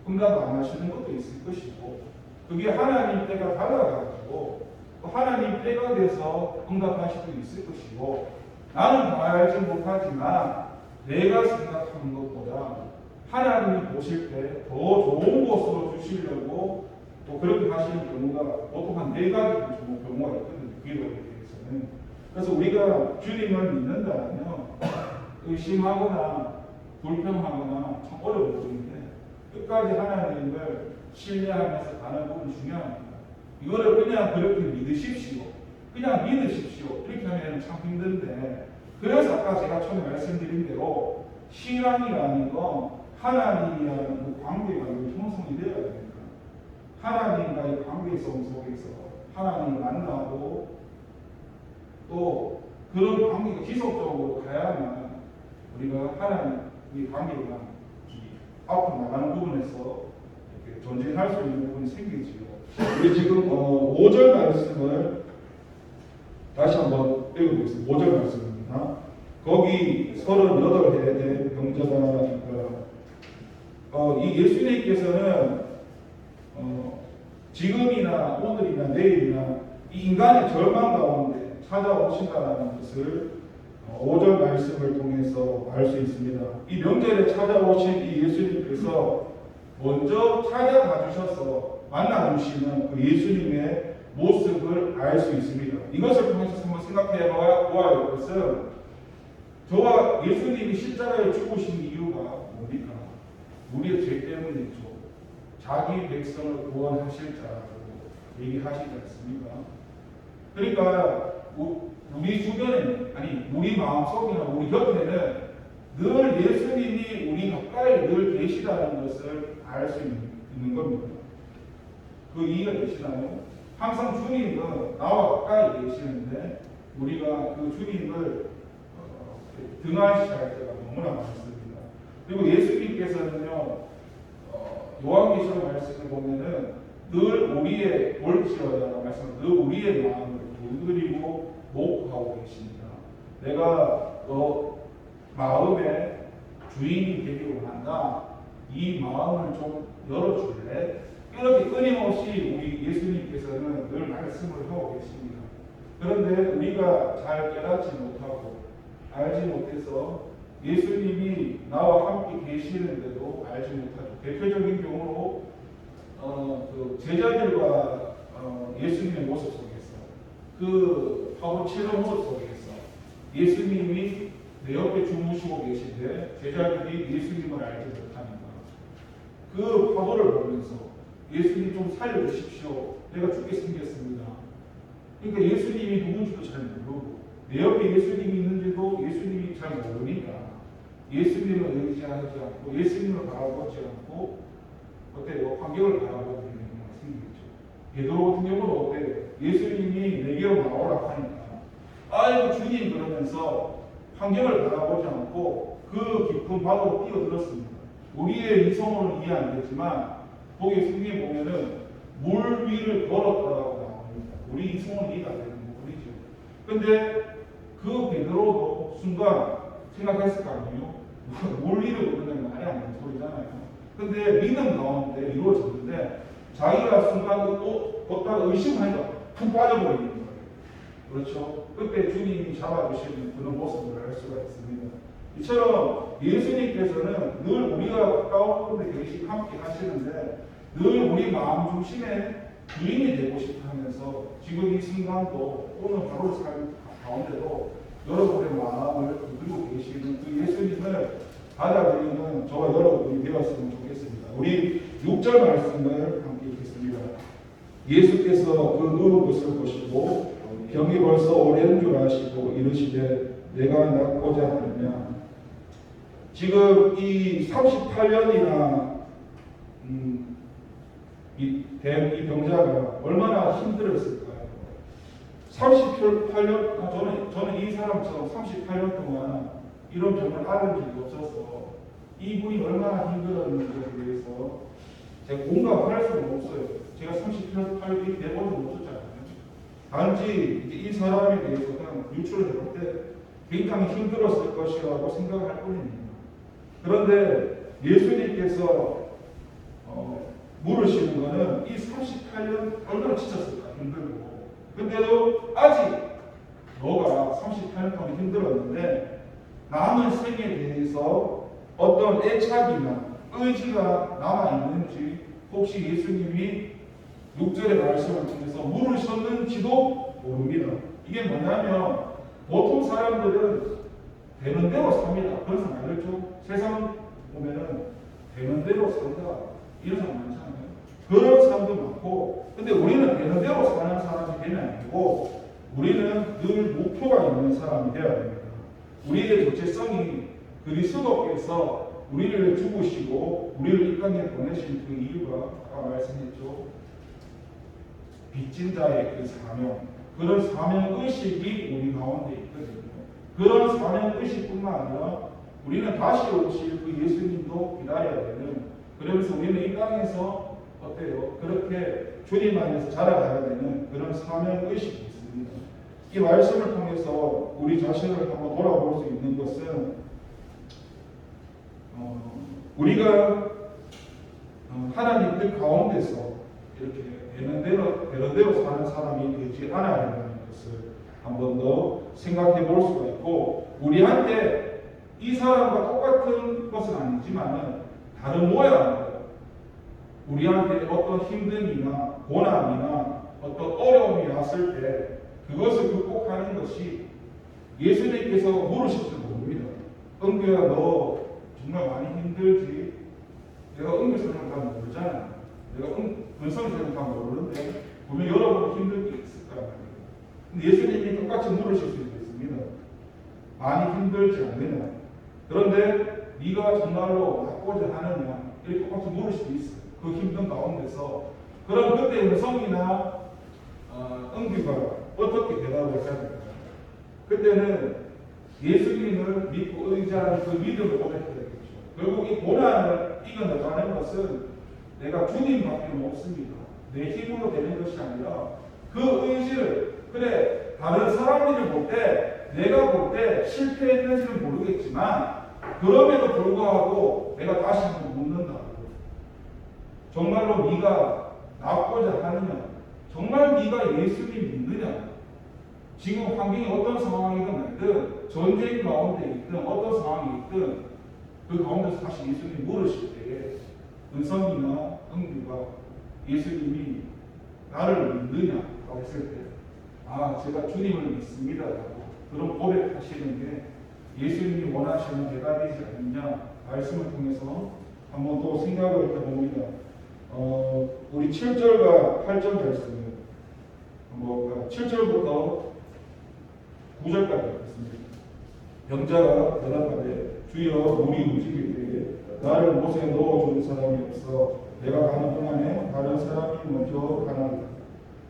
응답 안 하시는 것도 있을 것이고, 그게 하나님 때가 달라가지고 하나님 때가 돼서 응답하실 수도 있을 것이고, 나는 다 알지 못하지만 내가 생각하는 것보다 하나님이 보실 때 더 좋은 곳으로 주시려고 또 그렇게 하시는 경우가 보통 한 4가지 경우가 있거든요. 기도에 대해서는. 그래서 우리가 주님을 믿는다면 의심하거나 불평하거나 참 어려운 부분인데 끝까지 하나님을 신뢰하면서 가는 부분이 중요합니다. 이거를 그냥 그렇게 믿으십시오. 그냥 믿으십시오. 이렇게 하면 참 힘든데, 그래서 아까 제가 처음에 말씀드린 대로 신앙이라는 건 하나님이라는 그 관계가 형성이 되어야 됩니다. 하나님과의 관계성 속에서 하나님을 만나고 또 그런 관계가 지속적으로 가야만 우리가 하나님의 관계가 앞으로 나가는 부분에서 이렇게 전진할 수 있는 부분이 생기지요. 우리 지금 5절 말씀을 다시 한번 읽어보겠습니다. 5절 말씀입니다. 거기 38해 된 병자가 이 예수님께서는 지금이나 오늘이나 내일이나 이 인간의 절망 가운데 찾아오신다는 것을 5절 말씀을 통해서 알 수 있습니다. 이 명절에 찾아오신 이 예수님께서 먼저 찾아가 주셔서 만나주시는 그 예수님의 모습을 알 수 있습니다. 이것을 통해서 한번 생각해 보아야 할 것은, 저와 예수님이 십자가에 죽으신 이유가 뭡니까? 우리의 죄 때문이죠. 자기 백성을 구원하실 자라고 얘기하시지 않습니까? 그러니까 우리 주변에, 아니 우리 마음속이나 우리 곁에는 늘 예수님이 우리 가까이 늘 계시다는 것을 알 수 있는 겁니다. 그 이해가 되시나요? 항상 주님은 나와 가까이 계시는데 우리가 그 주님을 등한시할 때가 너무나 많습니다. 그리고 예수님께서는요, 요한계시록 말씀을 보면은 늘 우리의 볼지어다라고 말씀을, 늘 우리의 마음을 두드리고 목하고 계십니다. 내가 너 마음의 주인이 되기를 원한다. 이 마음을 좀 열어줄래? 이렇게 끊임없이 우리 예수님께서는 늘 말씀을 하고 계십니다. 그런데 우리가 잘 깨닫지 못하고 알지 못해서 예수님이 나와 함께 계시는데도 알지 못하죠. 대표적인 경우로 그 제자들과 예수님의 모습 속에서, 그 바로 치료 모습 속에서 예수님이 내 옆에 주무시고 계신데 제자들이 예수님을 알지 못하니까 그 파도를 보면서 예수님 좀 살려주십시오. 내가 죽게 생겼습니다. 그러니까 예수님이 누군지도 잘 모르고 내 옆에 예수님이 있는지도 예수님이 잘 모르니까 예수님을 의지하지 않고 예수님을 바라보지 않고 어때요? 환경을 바라보는 경우가 생기겠죠. 베드로 같은 경우는 어때요? 예수님이 내게로 나오라 하니까 아이고 주님 그러면서 환경을 바라보지 않고 그 깊은 바다로 뛰어들었습니다. 우리의 이성으로는 이해 안 되지만 거기 성경에 보면은 물 위를 걸었다라고 나옵니다. 우리 이성은 이해가 안 되는 부분이죠. 근데 그 베드로도 순간 생각했을 거 아니에요? 물 위를 걷는 건 말이 안 되는 소리잖아요. 근데 믿음 가운데 이루어졌는데 자기가 순간 걷다가 의심하니까 푹 빠져버리는 거예요. 그렇죠? 그때 주님이 잡아주시는 그런 모습을 알 수가 있습니다. 이처럼 예수님께서는 늘 우리가 가까운 곳에 계시 함께 하시는데 늘 우리 마음 중심에 주인이 되고 싶어 하면서 지금 이 순간도 오늘 하루 삶 가운데도 여러분의 마음을 들고 계시는 그 예수님을 받아들이는 저와 여러분이 되었으면 좋겠습니다. 우리 6절 말씀을 함께 읽겠습니다. 예수께서 그 누운 것을 보시고 병이 벌써 오랜 줄 아시고 이르시되 내가 낫고자 하느냐. 지금 이 38년이나 이 병자가 얼마나 힘들었을까요? 38년, 저는 이 사람처럼 38년 동안 이런 병을 앓은 적이 없어서 이분이 얼마나 힘들었는지에 대해서 제가 공감할 수는 없어요. 제가 38년이 내본 적 없었잖아요. 단지 이제 이 사람에 대해서는 유출을 해볼 때 굉장히 힘들었을 것이라고 생각할 뿐입니다. 그런데 예수님께서 물으시는 것은 이 38년 얼마나 지쳤을까 힘들고 근데도 아직 너가 38년 동안 힘들었는데 남은 생에 대해서 어떤 애착이나 의지가 남아있는지 혹시 예수님이 6절의 말씀을 통해서 물으셨는지도 모릅니다. 이게 뭐냐면 보통 사람들은 되는 대로 삽니다. 그런 사람 알겠죠? 세상 보면은 되는 대로 산다 이런 사람 많잖아요. 그런 사람도 많고 근데 우리는 되는 대로 사는 사람이 되면 아니고 우리는 늘 목표가 있는 사람이 되어야 됩니다. 우리의 정체성이 그리스도께서 우리를 죽으시고 우리를 이 땅에 보내신 그 이유가 아까 말씀했죠. 빚진 자의 그 사명, 그런 사명 의식이 우리 가운데 있거든요. 그런 사명 의식뿐만 아니라 우리는 다시 오실 그 예수님도 기다려야 되는. 그러면서 우리는 이 땅에서 어때요? 그렇게 주님 안에서 자라가야 되는 그런 사명 의식이 있습니다. 이 말씀을 통해서 우리 자신을 한번 돌아볼 수 있는 것은 우리가 하나님 그 가운데서 이렇게 되는 대로 사는 사람이 되지 않아야 된다는 것을 한 번 더 생각해 볼 수가 있고 우리한테 이 사람과 똑같은 것은 아니지만 다른 모양이에요. 우리한테 어떤 힘듦이나 고난이나 어떤 어려움이 왔을 때 그것을 극복하는 것이 예수님께서 물으셨을 겁니다. 은규야 너 정말 많이 힘들지? 내가 은규 사람 다 모르잖아. 내가 은성 사람 다 모르는데 보면 여러분 힘들 게 있을 거야. 근데 예수님이 똑같이 물으실 수 있습니다. 많이 힘들지 않느냐? 그런데 네가 정말로 낫고자 하느냐? 이렇게 똑같이 물을 수도 있어요. 그 힘든 가운데서. 그럼 그때 은성이나 은규가 어떻게 대답을 해야 될까요? 그때는 예수님을 믿고 의지하는 그 믿음을 고백해야 되겠죠. 결국 이 고난을 이겨내가는 것은 내가 주님밖에 없습니다. 내 힘으로 되는 것이 아니라 그 의지를 그래 다른 사람들이 볼 때 내가 볼 때 실패했는지는 모르겠지만 그럼에도 불구하고 내가 다시 한번 묻는다. 정말로 네가 낫고자 하느냐? 정말 네가 예수님 믿느냐? 지금 환경이 어떤 상황이든 말든 전쟁 가운데 있든 어떤 상황이 있든 그 가운데서 다시 예수님이 물으실 때에 은성이나 은규가 예수님이 나를 믿느냐라고 했을 때 제가 주님을 믿습니다라고 그런 고백하시는 게 예수님이 원하시는 대답이지 않느냐 말씀을 통해서 한번 또 생각을 해봅니다. 우리 7절과 8절 말씀을 7절부터 9절까지 읽겠습니다. 병자가 대답하되 주여 물이 움직일 때에 나를 못에 넣어주는 사람이 없어 내가 가는 동안에 다른 사람이 먼저 가나이다.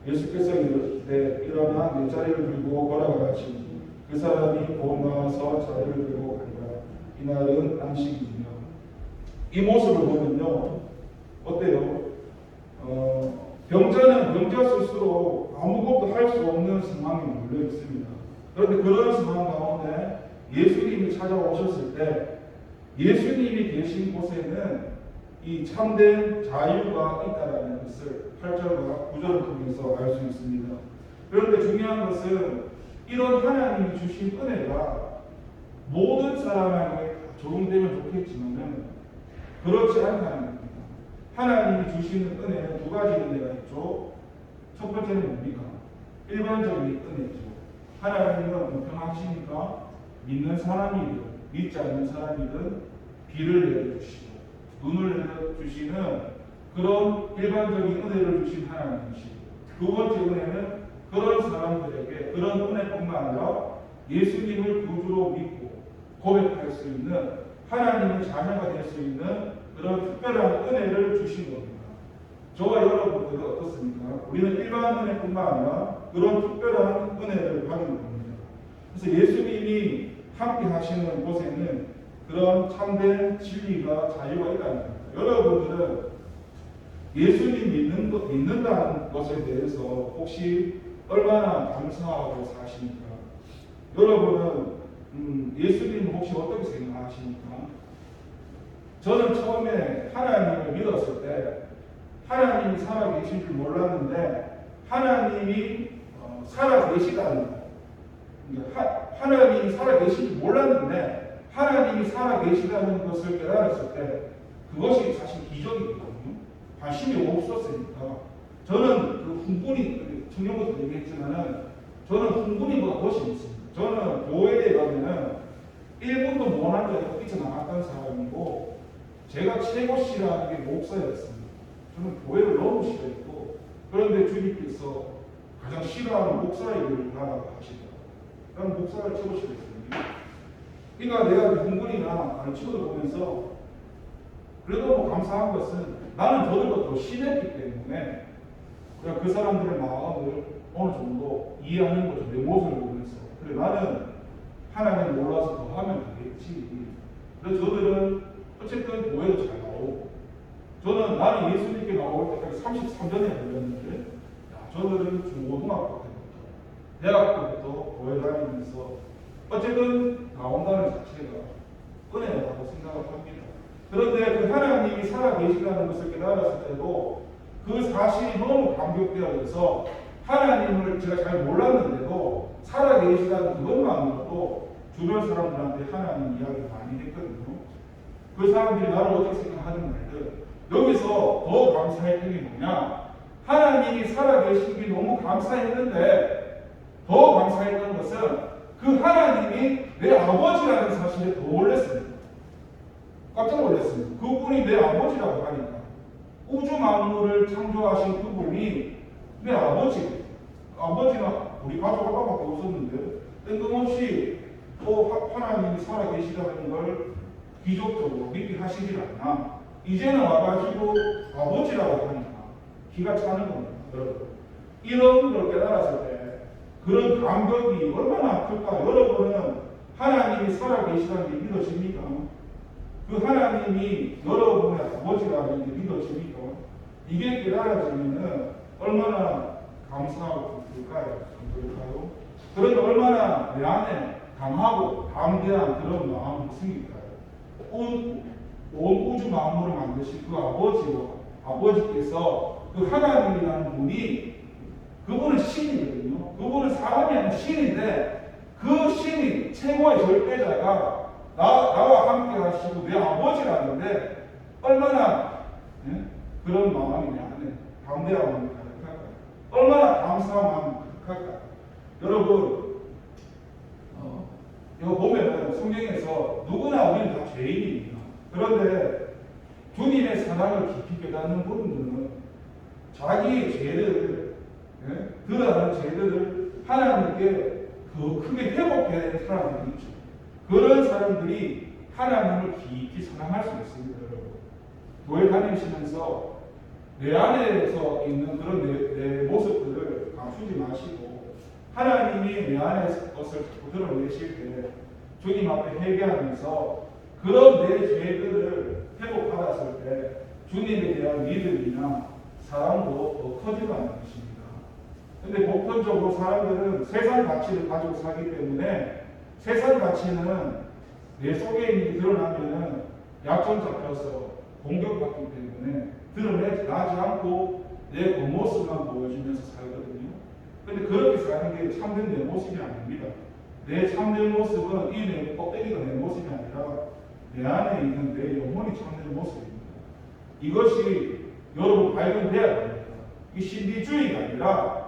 예수께서 이르되 일어나 내 자리를 들고 걸어가라 하시니 그 사람이 곧 나와서 자리를 들고 가니라. 이날은 안식일이며. 이 모습을 보면요 어때요? 병자는 병자 스스로 아무것도 할 수 없는 상황에 몰려 있습니다. 그런데 그런 상황 가운데 예수님이 찾아오셨을 때 예수님이 계신 곳에는 이 참된 자유가 있다는 것을 8절과 9절을 통해서 알 수 있습니다. 그런데 중요한 것은 이런 하나님이 주신 은혜가 모든 사람에게 적용되면 좋겠지만은 그렇지 않다는 겁니다. 하나님이 주시는 은혜는 두 가지 은혜가 있죠. 첫 번째는 뭡니까? 일반적인 은혜죠. 하나님은 공평하시니까 믿는 사람이든 믿지 않는 사람이든 비를 내려주시고 눈을 내려주시는 그런 일반적인 은혜를 주신 하나님이시고, 두 번째 은혜는 그런 사람들에게 그런 은혜뿐만 아니라 예수님을 구주로 믿고 고백할 수 있는 하나님의 자녀가 될 수 있는 그런 특별한 은혜를 주신 겁니다. 저와 여러분들은 어떻습니까? 우리는 일반 은혜뿐만 아니라 그런 특별한 은혜를 받은 겁니다. 그래서 예수님이 함께 하시는 곳에는 그런 참된 진리가 자유가 있다는 겁니다. 여러분들은 예수님 믿는다는 것에 대해서 혹시 얼마나 감사하고 사십니까? 여러분은 예수님 혹시 어떻게 생각하십니까? 저는 처음에 하나님을 믿었을 때 하나님이 살아계신 줄 몰랐는데 하나님이 살아계시다는 것, 하나님이 살아계신 줄 몰랐는데 하나님이 살아계시다는 것을 깨달았을 때 그것이 사실 기적이거든요. 관심이 없었으니까. 저는 그 흥분이, 청년부터 얘기했지만은 저는 흥분이보다 더 심했습니다. 저는 교회에 가면은 1분도 못 앉아서 뛰쳐나갔던 사람이고, 제가 최고 싫어하는 게 목사였습니다. 저는 교회를 너무 싫어했고, 그런데 주님께서 가장 싫어하는 목사의 일을 하라고 하시더라고요. 나는 목사를 최고 싫어했습니다. 그러니까 내가 흥분이나 가르치고를 보면서 그래도 뭐 감사한 것은 나는 저들보다 더 심했기 때문에 그냥 그 사람들의 마음을 어느 정도 이해하는 거죠. 내 모습을 보면서. 그래 나는 하나님 몰라서 더 하면 되겠지. 그래서 저들은 어쨌든 교회도 잘 나오고, 저는 나는 예수님께 나올 때까지 33년에 걸렸는데, 저들은 중고등학교 때부터 대학 때부터 교회 다니면서 어쨌든 나온다는 자체가 은혜라고 생각을 합니다. 그런데 그 하나님이 살아계시다는 것을 깨달았을 때도 그 사실이 너무 감격되어져서 하나님을 제가 잘 몰랐는데도 살아계시다는 그것만으로도 주변 사람들한테 하나님 이야기를 많이 했거든요. 그 사람들이 나를 어떻게 생각하는 말들, 여기서 더 감사했던 게 뭐냐, 하나님이 살아계시기 너무 감사했는데 더 감사했던 것은 그 하나님이 내 아버지라는 사실에 더 놀랐습니다. 깜짝 놀랐습니다. 그분이 내 아버지라고 하니까. 우주 만물을 창조하신 그분이 내 아버지. 아버지나 우리 가족 하나밖에 없었는데 뜬금없이 또 하나님이 살아계시다는 걸 기적적으로 믿게 하시질 않나. 이제는 와가지고 아버지라고 하니까 기가 차는 겁니다. 여러분, 이런 걸 깨달았을 때 그런 감격이 얼마나 클까. 여러분은 하나님이 살아계시다는 게 믿어집니까? 그 하나님이 여러분의 아버지라는 게 믿어집니까? 이게 깨달아지면은 얼마나 감사하고 그럴까요? 그런데 얼마나 내 안에 강하고 담대한 그런 마음이 생길까요? 온 우주 만물을 만드신 그 아버지께서 그 하나님이라는 분이, 그분은 신이거든요. 그분은 사람이 아닌 신인데 그 신이 최고의 절대자가 나와 함께 하시고 내 아버지라는데 얼마나 그런 마음이 내 안에 담대한 마음이 가득할까요? 얼마나 감사한 마음이 가득할까요? 여러분, 이거 보면 성경에서 누구나 우리는 다 죄인입니다. 그런데 주님의 사랑을 깊이 깨닫는 분들은 자기의 죄를, 드러나는 죄들을 하나님께 더 크게 회복해야 되는 사람들이 있죠. 그런 사람들이 하나님을 깊이 사랑할 수 있습니다, 여러분. 교회 다니시면서 내 안에서 있는 그런 내 모습들을 감추지 마시고 하나님이 내 안에 것을 자꾸 드러내실 때 주님 앞에 회개하면서 그런 내 죄들을 회복받았을 때 주님에 대한 믿음이나 사랑도 더 커지는 것입니다. 근데 보편적으로 사람들은 세상 가치를 가지고 살기 때문에 세상 가치는 내 속에 있는 게 드러나면은 약점 잡혀서 공격받기 때문에 드러내지 않고 내 겉모습만 보여주면서 살거든요. 근데 그렇게 사는 게 참된 내 모습이 아닙니다. 내 참된 모습은 이 내 껍데기가 내 모습이 아니라 내 안에 있는 내 영혼이 참된 모습입니다. 이것이 여러분 발견돼야 됩니다. 이 신비주의가 아니라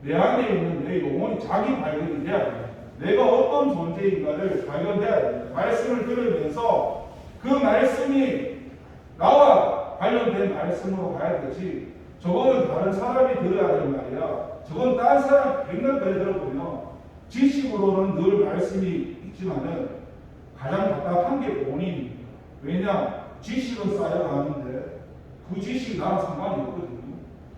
내 안에 있는 내 영혼이 자기 발견이 돼야 됩니다. 내가 어떤 존재인가를 발견해야 됩니다. 말씀을 들으면서 그 말씀이 나와 관련된 말씀으로 가야 되지, 저거는 다른 사람이 들어야 되는 말이야, 저건 다른 사람 백날 들어보면 지식으로는 늘 말씀이 있지만은 가장 답답한 게 본인입니다. 왜냐? 지식은 쌓여가는데 그 지식이 나랑 상관이 없거든요.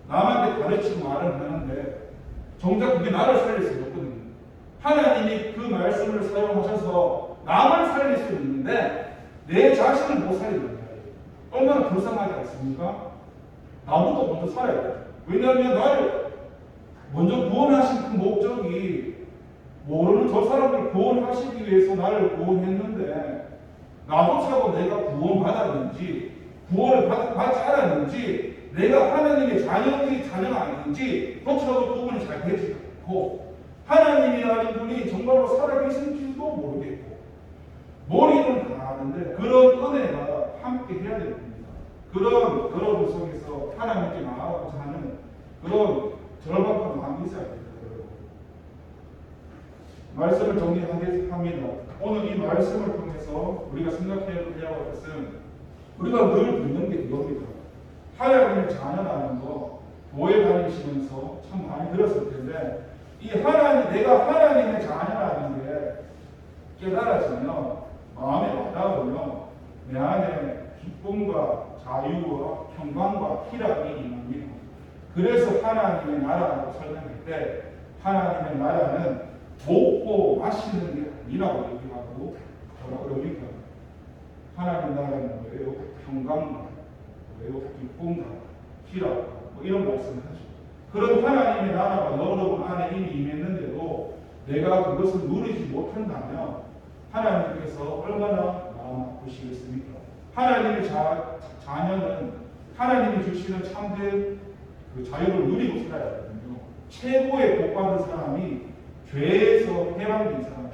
남한테 가르치고 말을 하는데 정작 그게 나를 살릴 수 없거든요. 하나님이 그 말씀을 사용하셔서 남을 살릴 수 있는데 내 자신을 못 살리는 거예요. 얼마나 불쌍하지 않습니까? 나부터 먼저 살아야 돼요. 왜냐하면 나를 먼저 구원하신 그 목적이 모르는 저 사람을 구원하시기 위해서 나를 구원했는데 나조차도 내가 구원받았는지 구원을 받지 않았는지 내가 하나님의 자녀인지 자녀가 아닌지 그것도 구분이 잘 되지 않고 하나님이라는 분이 정말로 살아계신지도 모르겠고 머리는 다 아는데 그런 은혜가 함께 해야 됩니다. 그런 여러분 속에서 하나님께 나아가고자 하는 그런 절박한 마음이 있어야 됩니다. 말씀을 정리하겠습니다. 오늘 이 말씀을 통해서 우리가 생각해야 할 것은 우리가 늘 듣는 게 이겁니다. 하나님의 자녀라는 거 교회 다니시면서 참 많이 들었을 텐데 이 하나님, 내가 하나님의 자녀라는 게 깨달아지면 마음에 와닿으면 내 안에 기쁨과 자유와 평강과 희락이 임합니다. 그래서 하나님의 나라라고 설명할 때 하나님의 나라는 먹고 마시는 게 아니라고 얘기하고 뭐라 그럽니까? 하나님 나라는 뭐예요? 평강과 뭐예요? 기쁨과 희락과 뭐 이런 말씀을 하죠. 그런 하나님의 나라가 여러분 안에 이미 임했는데도 내가 그것을 누리지 못한다면 하나님께서 얼마나 마음 아프시겠습니까? 하나님의 자녀는 하나님이 주시는 참된 그 자유를 누리고 살아야 하거든요. 최고의 복받은 사람이 죄에서 해방된 사람입니다.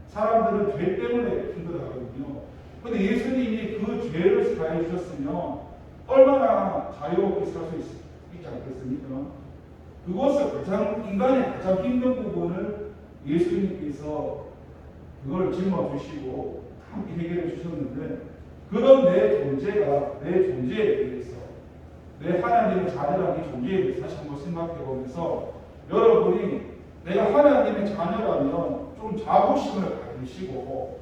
사람들은 죄 때문에 힘들어하거든요. 그런데 예수님이 그 죄를 사해 주셨으면 얼마나 자유롭게 살 수 있지 않겠습니까? 그것을 인간의 가장 힘든 부분을 예수님께서 그걸 짊어주시고 함께 해결해 주셨는데 그런 내 존재가 내 존재에 대해서 내 하나님의 자녀라는 이 존재에 대해서 다시 한번 생각해 보면서 여러분이 내가 하나님의 자녀라면 좀 자부심을 가지시고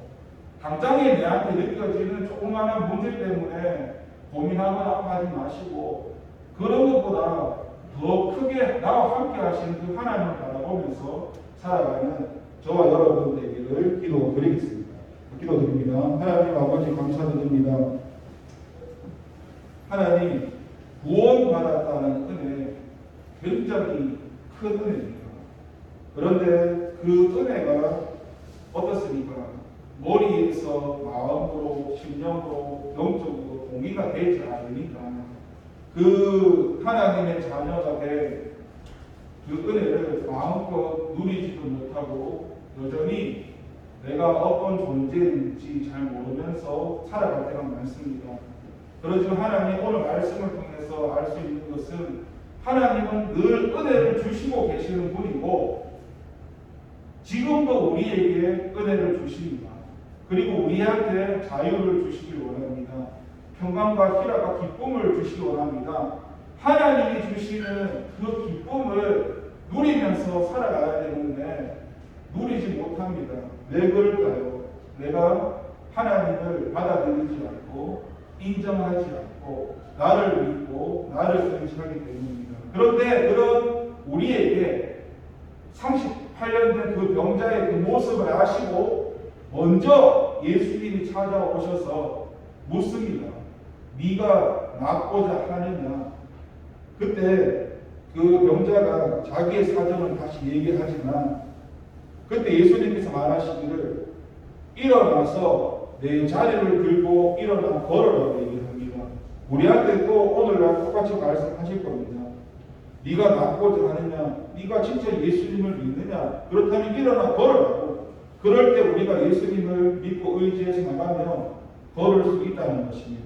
당장에 내한테 느껴지는 조그마한 문제 때문에 고민하거나 아파하지 마시고 그런 것보다 더 크게 나와 함께 하시는 그 하나님을 바라보면서 살아가는 저와 여러분 되기를 기도드리겠습니다. 기도드립니다. 하나님 아버지 감사드립니다. 하나님 구원받았다는 은혜 굉장히 큰 은혜입니다. 그런데 그 은혜가 어떻습니까? 머리에서 마음으로 심령으로 영적으로 동의가 되지 않으니까 그 하나님의 자녀가 된 그 은혜를 마음껏 누리지도 못하고 여전히 내가 어떤 존재인지 잘 모르면서 살아갈 때가 많습니다. 그렇지만 하나님 오늘 말씀을 통해서 알 수 있는 것은 하나님은 늘 은혜를 주시고 계시는 분이고 지금도 우리에게 은혜를 주십니다. 그리고 우리한테 자유를 주시길 원합니다. 평강과 희락과 기쁨을 주시기 원합니다. 하나님이 주시는 그 기쁨을 누리면서 살아가야 되는데 누리지 못합니다. 왜 그럴까요? 내가 하나님을 받아들이지 않고 인정하지 않고 나를 믿고 나를 의지하기 때문입니다. 그런데 그런 우리에게 38년 된 그 병자의 그 모습을 아시고 먼저 예수님이 찾아오셔서 묻습니다. 네가 낫고자 하느냐? 그때 그 병자가 자기의 사정을 다시 얘기하지만 그때 예수님께서 말하시기를 일어나서 내 자리를 들고 일어나 걸으라고 얘기합니다. 우리한테 또 오늘날 똑같이 말씀하실 겁니다. 네가 낫고자 하느냐? 네가 진짜 예수님을 믿느냐? 그렇다면 일어나 걸으라고. 그럴 때 우리가 예수님을 믿고 의지해서 나가면 걸을 수 있다는 것입니다.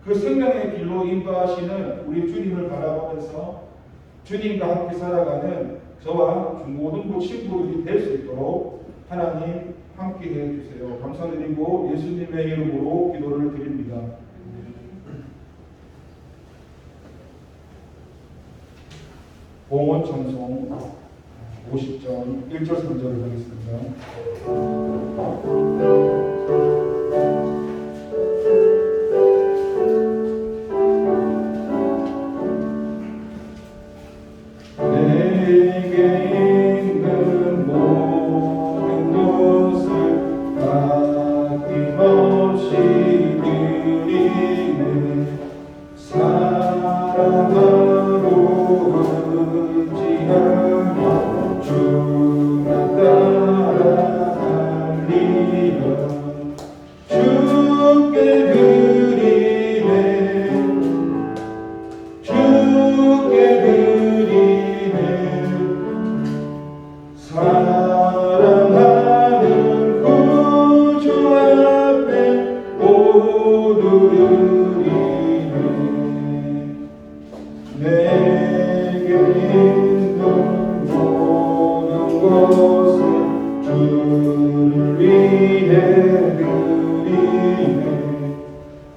그 생명의 길로 인도하시는 우리 주님을 바라보면서 주님과 함께 살아가는 저와 중고등부 친구들이 될 수 있도록 하나님 함께 해주세요. 감사드리고 예수님의 이름으로 기도를 드립니다. 봉헌 찬송 50점 1절 3절을 하겠습니다.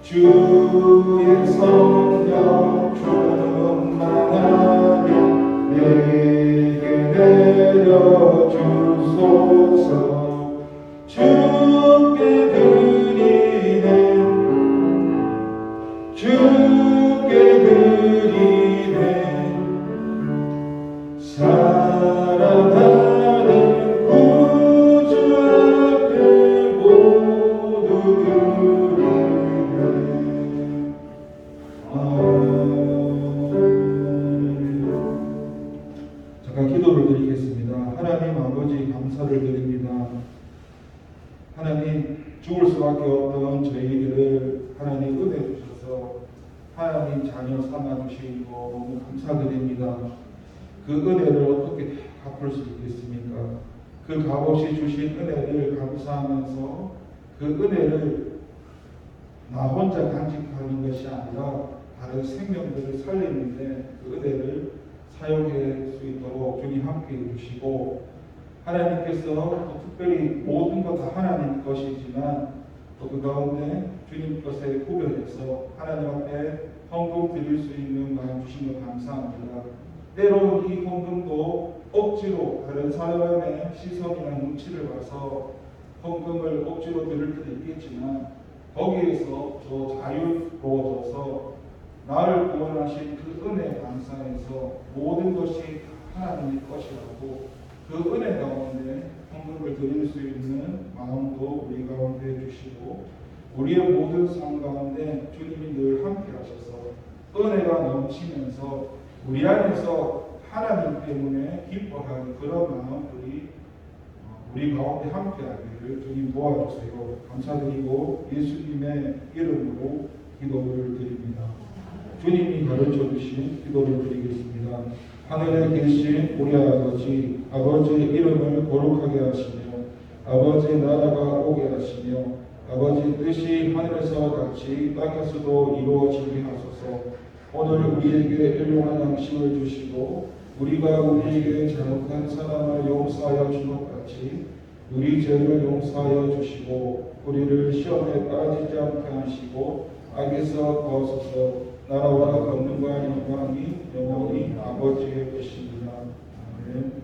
주의 성령 충만하게 내게 내려주소서. 주께 드리네 사랑하는 구주 앞에 모두 드리네. 잠깐 기도를 드리겠습니다. 하나님 아버지 감사를 드립니다. 하나님 죽을 수밖에 없던 저희들을 하나님 은혜 주셔서 하나님 자녀 삼아주시고 너무 감사드립니다. 그 은혜를 어떻게 갚을 수 있겠습니까? 그 값없이 주신 은혜를 감사하면서 그 은혜를 나 혼자 간직하는 것이 아니라 다른 생명들을 살리는데 그 은혜를 사용할 수 있도록 주님 함께 해주시고 하나님께서 또 특별히 모든 것 다 하나님 것이지만 또 그 가운데 주님 것에 구별해서 하나님 앞에 헌금 드릴 수 있는 마음 주신 것 감사합니다. 때로는 이 헌금도 억지로 다른 사람의 시선이나 눈치를 봐서 헌금을 억지로 드릴 때도 있겠지만 거기에서 저 자유로워져서 나를 구원하신 그 은혜 감사해서 모든 것이 하나님의 것이라고 그 은혜 가운데 헌금을 드릴 수 있는 마음도 우리 가운데 주시고 우리의 모든 삶 가운데 주님이 늘 함께 하셔서 은혜가 넘치면서 우리 안에서 하나님 때문에 기뻐하는 그런 마음들이 우리 가운데 함께 하기를 주님 도와주세요. 감사드리고 예수님의 이름으로 기도를 드립니다. 주님이 가르쳐 주신 기도를 드리겠습니다. 하늘에 계신 우리 아버지, 아버지의 이름을 거룩하게 하시며 아버지의 나라가 오게 하시며 아버지 뜻이 하늘에서 같이 땅에서도 이루어지게 하소서. 오늘 우리에게 일용할 양식을 주시고 우리가 우리에게 잘못한 사람을 용서하여 준 것 같이 우리 죄를 용서하여 주시고 우리를 시험에 빠지지 않게 하시고 악에서 구하소서. 나라와 권능과 영광이 영원히 아버지의 것입니다. 아멘.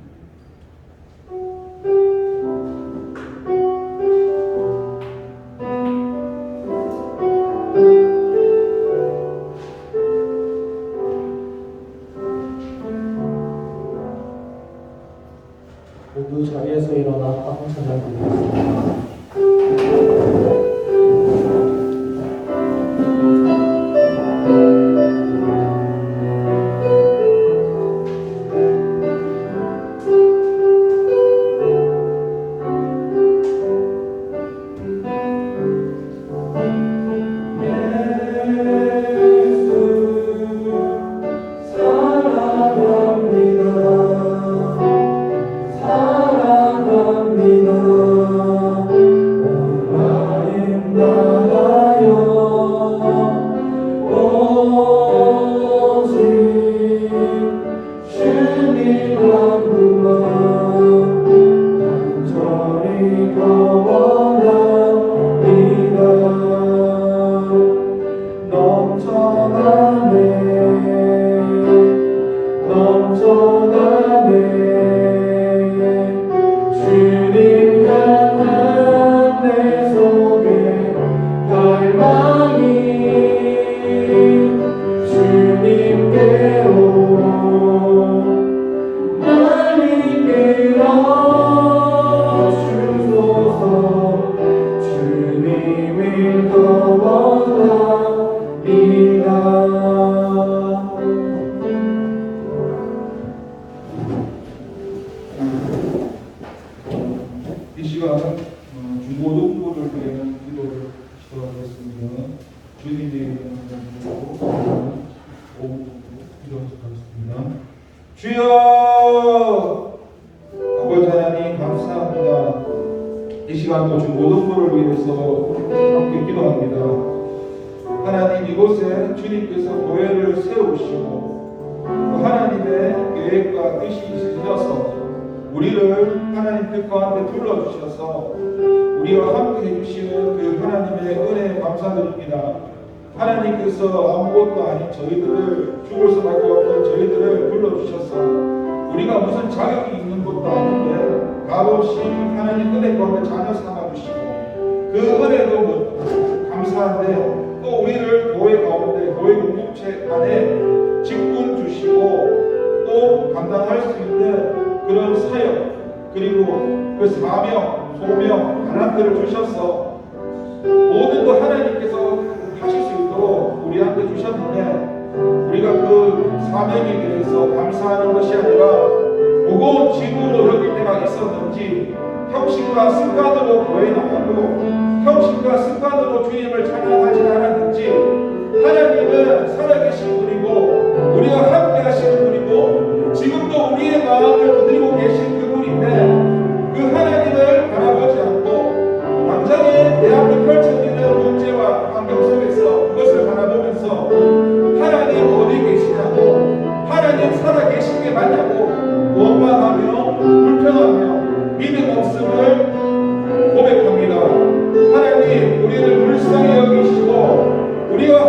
넘쳐나네 주님 향한 내 속에 갈망이 주님께로 날 이끌어 주소서 주님을 더 원합니다. 이 시간은 중고등부를 위한 기도를 시도하겠습니다. 주님의 이름으로 기도하겠습니다. 주여 아버지 하나님 감사합니다. 이 시간도 중고등부를 위해서 함께 기도합니다. 하나님 이곳에 주님께서 교회를 세우시고 하나님의 계획과 뜻이 있으셔서 우리를 하나님 뜻 가운데 불러주셔서 우리와 함께 해주시는 그 하나님의 은혜에 감사드립니다. 하나님께서 아무것도 아닌 저희들을 죽을 수밖에 없는 저희들을 불러주셔서 우리가 무슨 자격이 있는 것도 아닌데 값없이 하나님 은혜 가운데 자녀 삼아주시고 그 은혜도 감사한데 또 우리를 교회 가운데 교회 공동체 안에 직분 주시고 또 감당할 수 있는 그런 사역 그리고 그 사명, 소명, 하나님들을 주셔서 모든 것 하나님께서 하실 수 있도록 우리한테 주셨는데 우리가 그 사명에 대해서 감사하는 것이 아니라 무거운 짐으로 여길 때가 있었는지 형식과 습관으로 교회에 나가고 형식과 습관으로 주님을 찬양하지 않았는지 하나님은 살아계신 분이고 우리와 함께 하시는 분이고 지금도 우리의 마음을 두드리고 계신 그분인데 그 하나님을 바라보지 않고 당장에 내 앞에 펼쳐지는 문제와 환경 속에서 그것을 바라보면서 하나님 어디 계시냐고 하나님 살아계신 게 맞냐고 원망하며 불평하며 믿음 없음을 고백합니다. 하나님 우리를 불쌍히 여기시고 우리와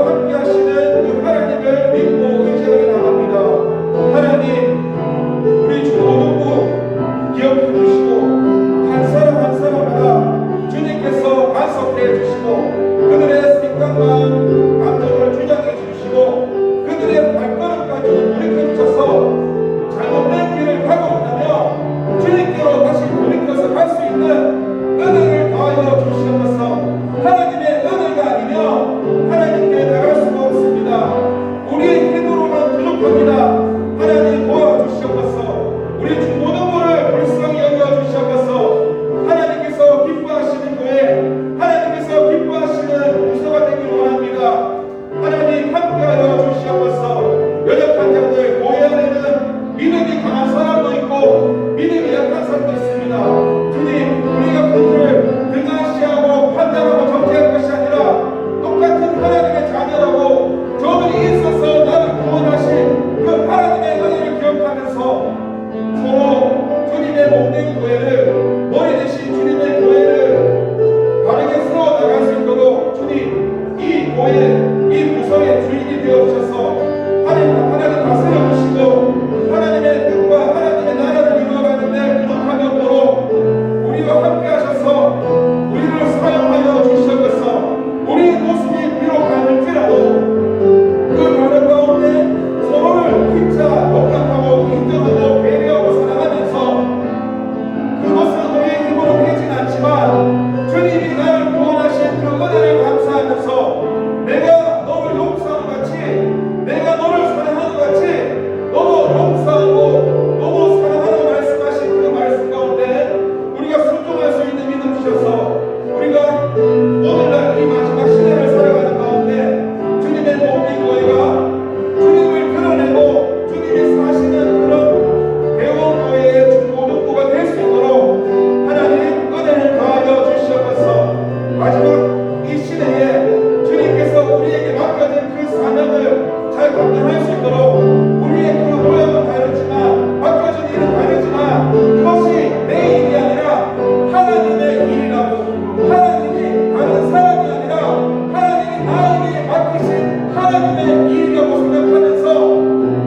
하나님의 일이라고 생각하면서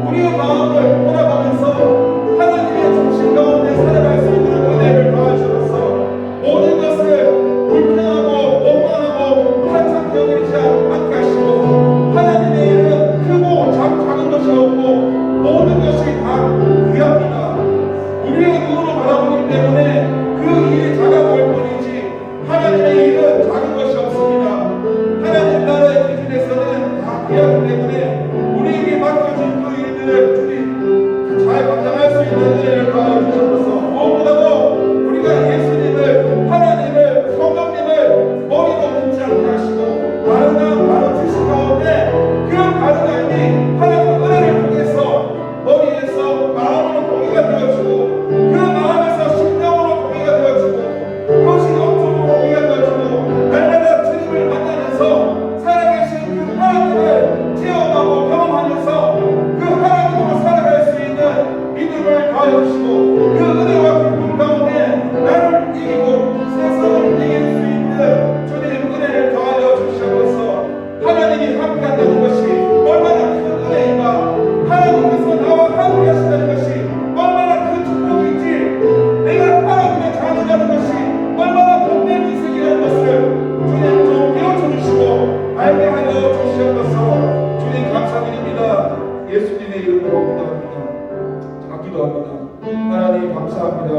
우리의 마음을 돌아보면서 하나님의 중심 가운데 살아갈 수 있는 은혜를 도와주셔서 모든 것을 불평하고 원망하고 한참 여기지 않게 하시고 하나님의 일은 크고 작은 것이 없고 모든 것이 다 귀합니다. 우리의 눈으로 바라보기 때문에 그 일이 작아 보일 뿐이지 하나님의 일은 작은 것이 없습니다. 하나님 나라의 기준에서는 다 귀하기 때문에 우리에게 맡겨진 그 일들을 주님 잘 감당할 수 있는 은혜를 도와주셔서 무엇보다도 우리가 예수님을 하나님을 성령님을 머리로 믿지 않게 하시고 바른 지식 가운데 그 바른 알미 하나님의 은혜를 통해서 머리에서 마음으로 동의가 되어지고 그 마음에서 심령으로 동의가 되어지고 그것이 영적으로 동의가 되어지고 날마다 주님을 만나면서 살아계신 그 하나님을 체험하고 경험하면서 그 하나님으로 살아갈 수 있는 믿음을 더해주시고 그 은혜와 기쁨 가운데 나를 이기고 세상을 이길 수 있는 주님 은혜를 더하여 주시옵소서. 하나님이 함께한다는 것이 얼마나 큰 은혜인가. 하나님께서 나와 함께 하신다는 것이 얼마나 큰 축복인지 내가 하나님의 자녀라는 것이 얼마나 복된 인생이라는 것을 주님 좀 깨우쳐 주시고 알게 하여 주시옵소서. 주님 감사드립니다. 예수님의 이름으로 기도합니다. 기도합니다. 하나님 감사합니다.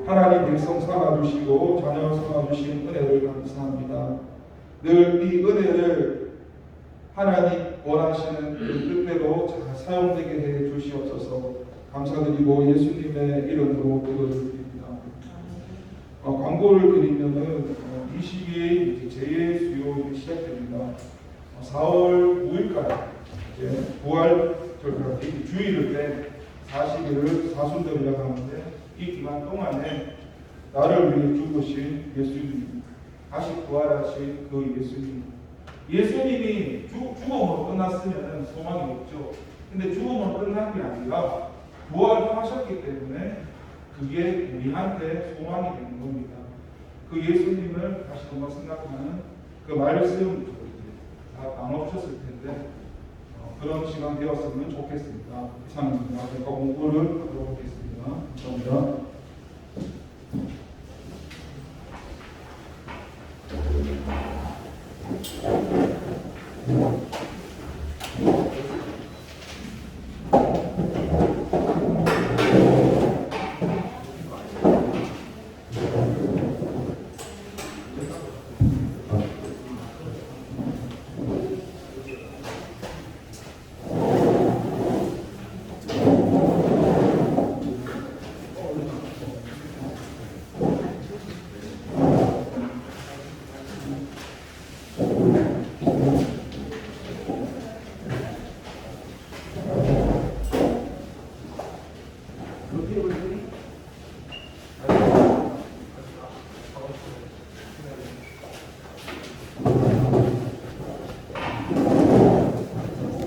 하나님 백성 삼아주시고 자녀 삼아주신 은혜를 감사합니다. 늘 이 은혜를 하나님 원하시는 그 뜻대로 잘 사용되게 해 주시옵소서. 감사드리고 예수님의 이름으로 기도드립니다. 광고를 드리면은 22일 제2의 수요일이 시작됩니다. 4월 9일까지 부활절까지 주일을 때 40일을 사순절이라고 하는데 이 기간 동안에 나를 위해 죽으신 예수님, 다시 부활하신 그 예수님이 죽음으로 끝났으면 소망이 없죠. 근데 죽음으로 끝난 게 아니라 부활하셨기 때문에 그게 우리한테 소망이 되는 겁니다. 그 예수님을 다시 한번 생각하는 그 말씀 다 나눠주셨을 텐데 그런 시간 되었으면 좋겠습니다. 이상입니다. 제가 공부를 하도록 하겠습니다. 감사합니다. 그렇게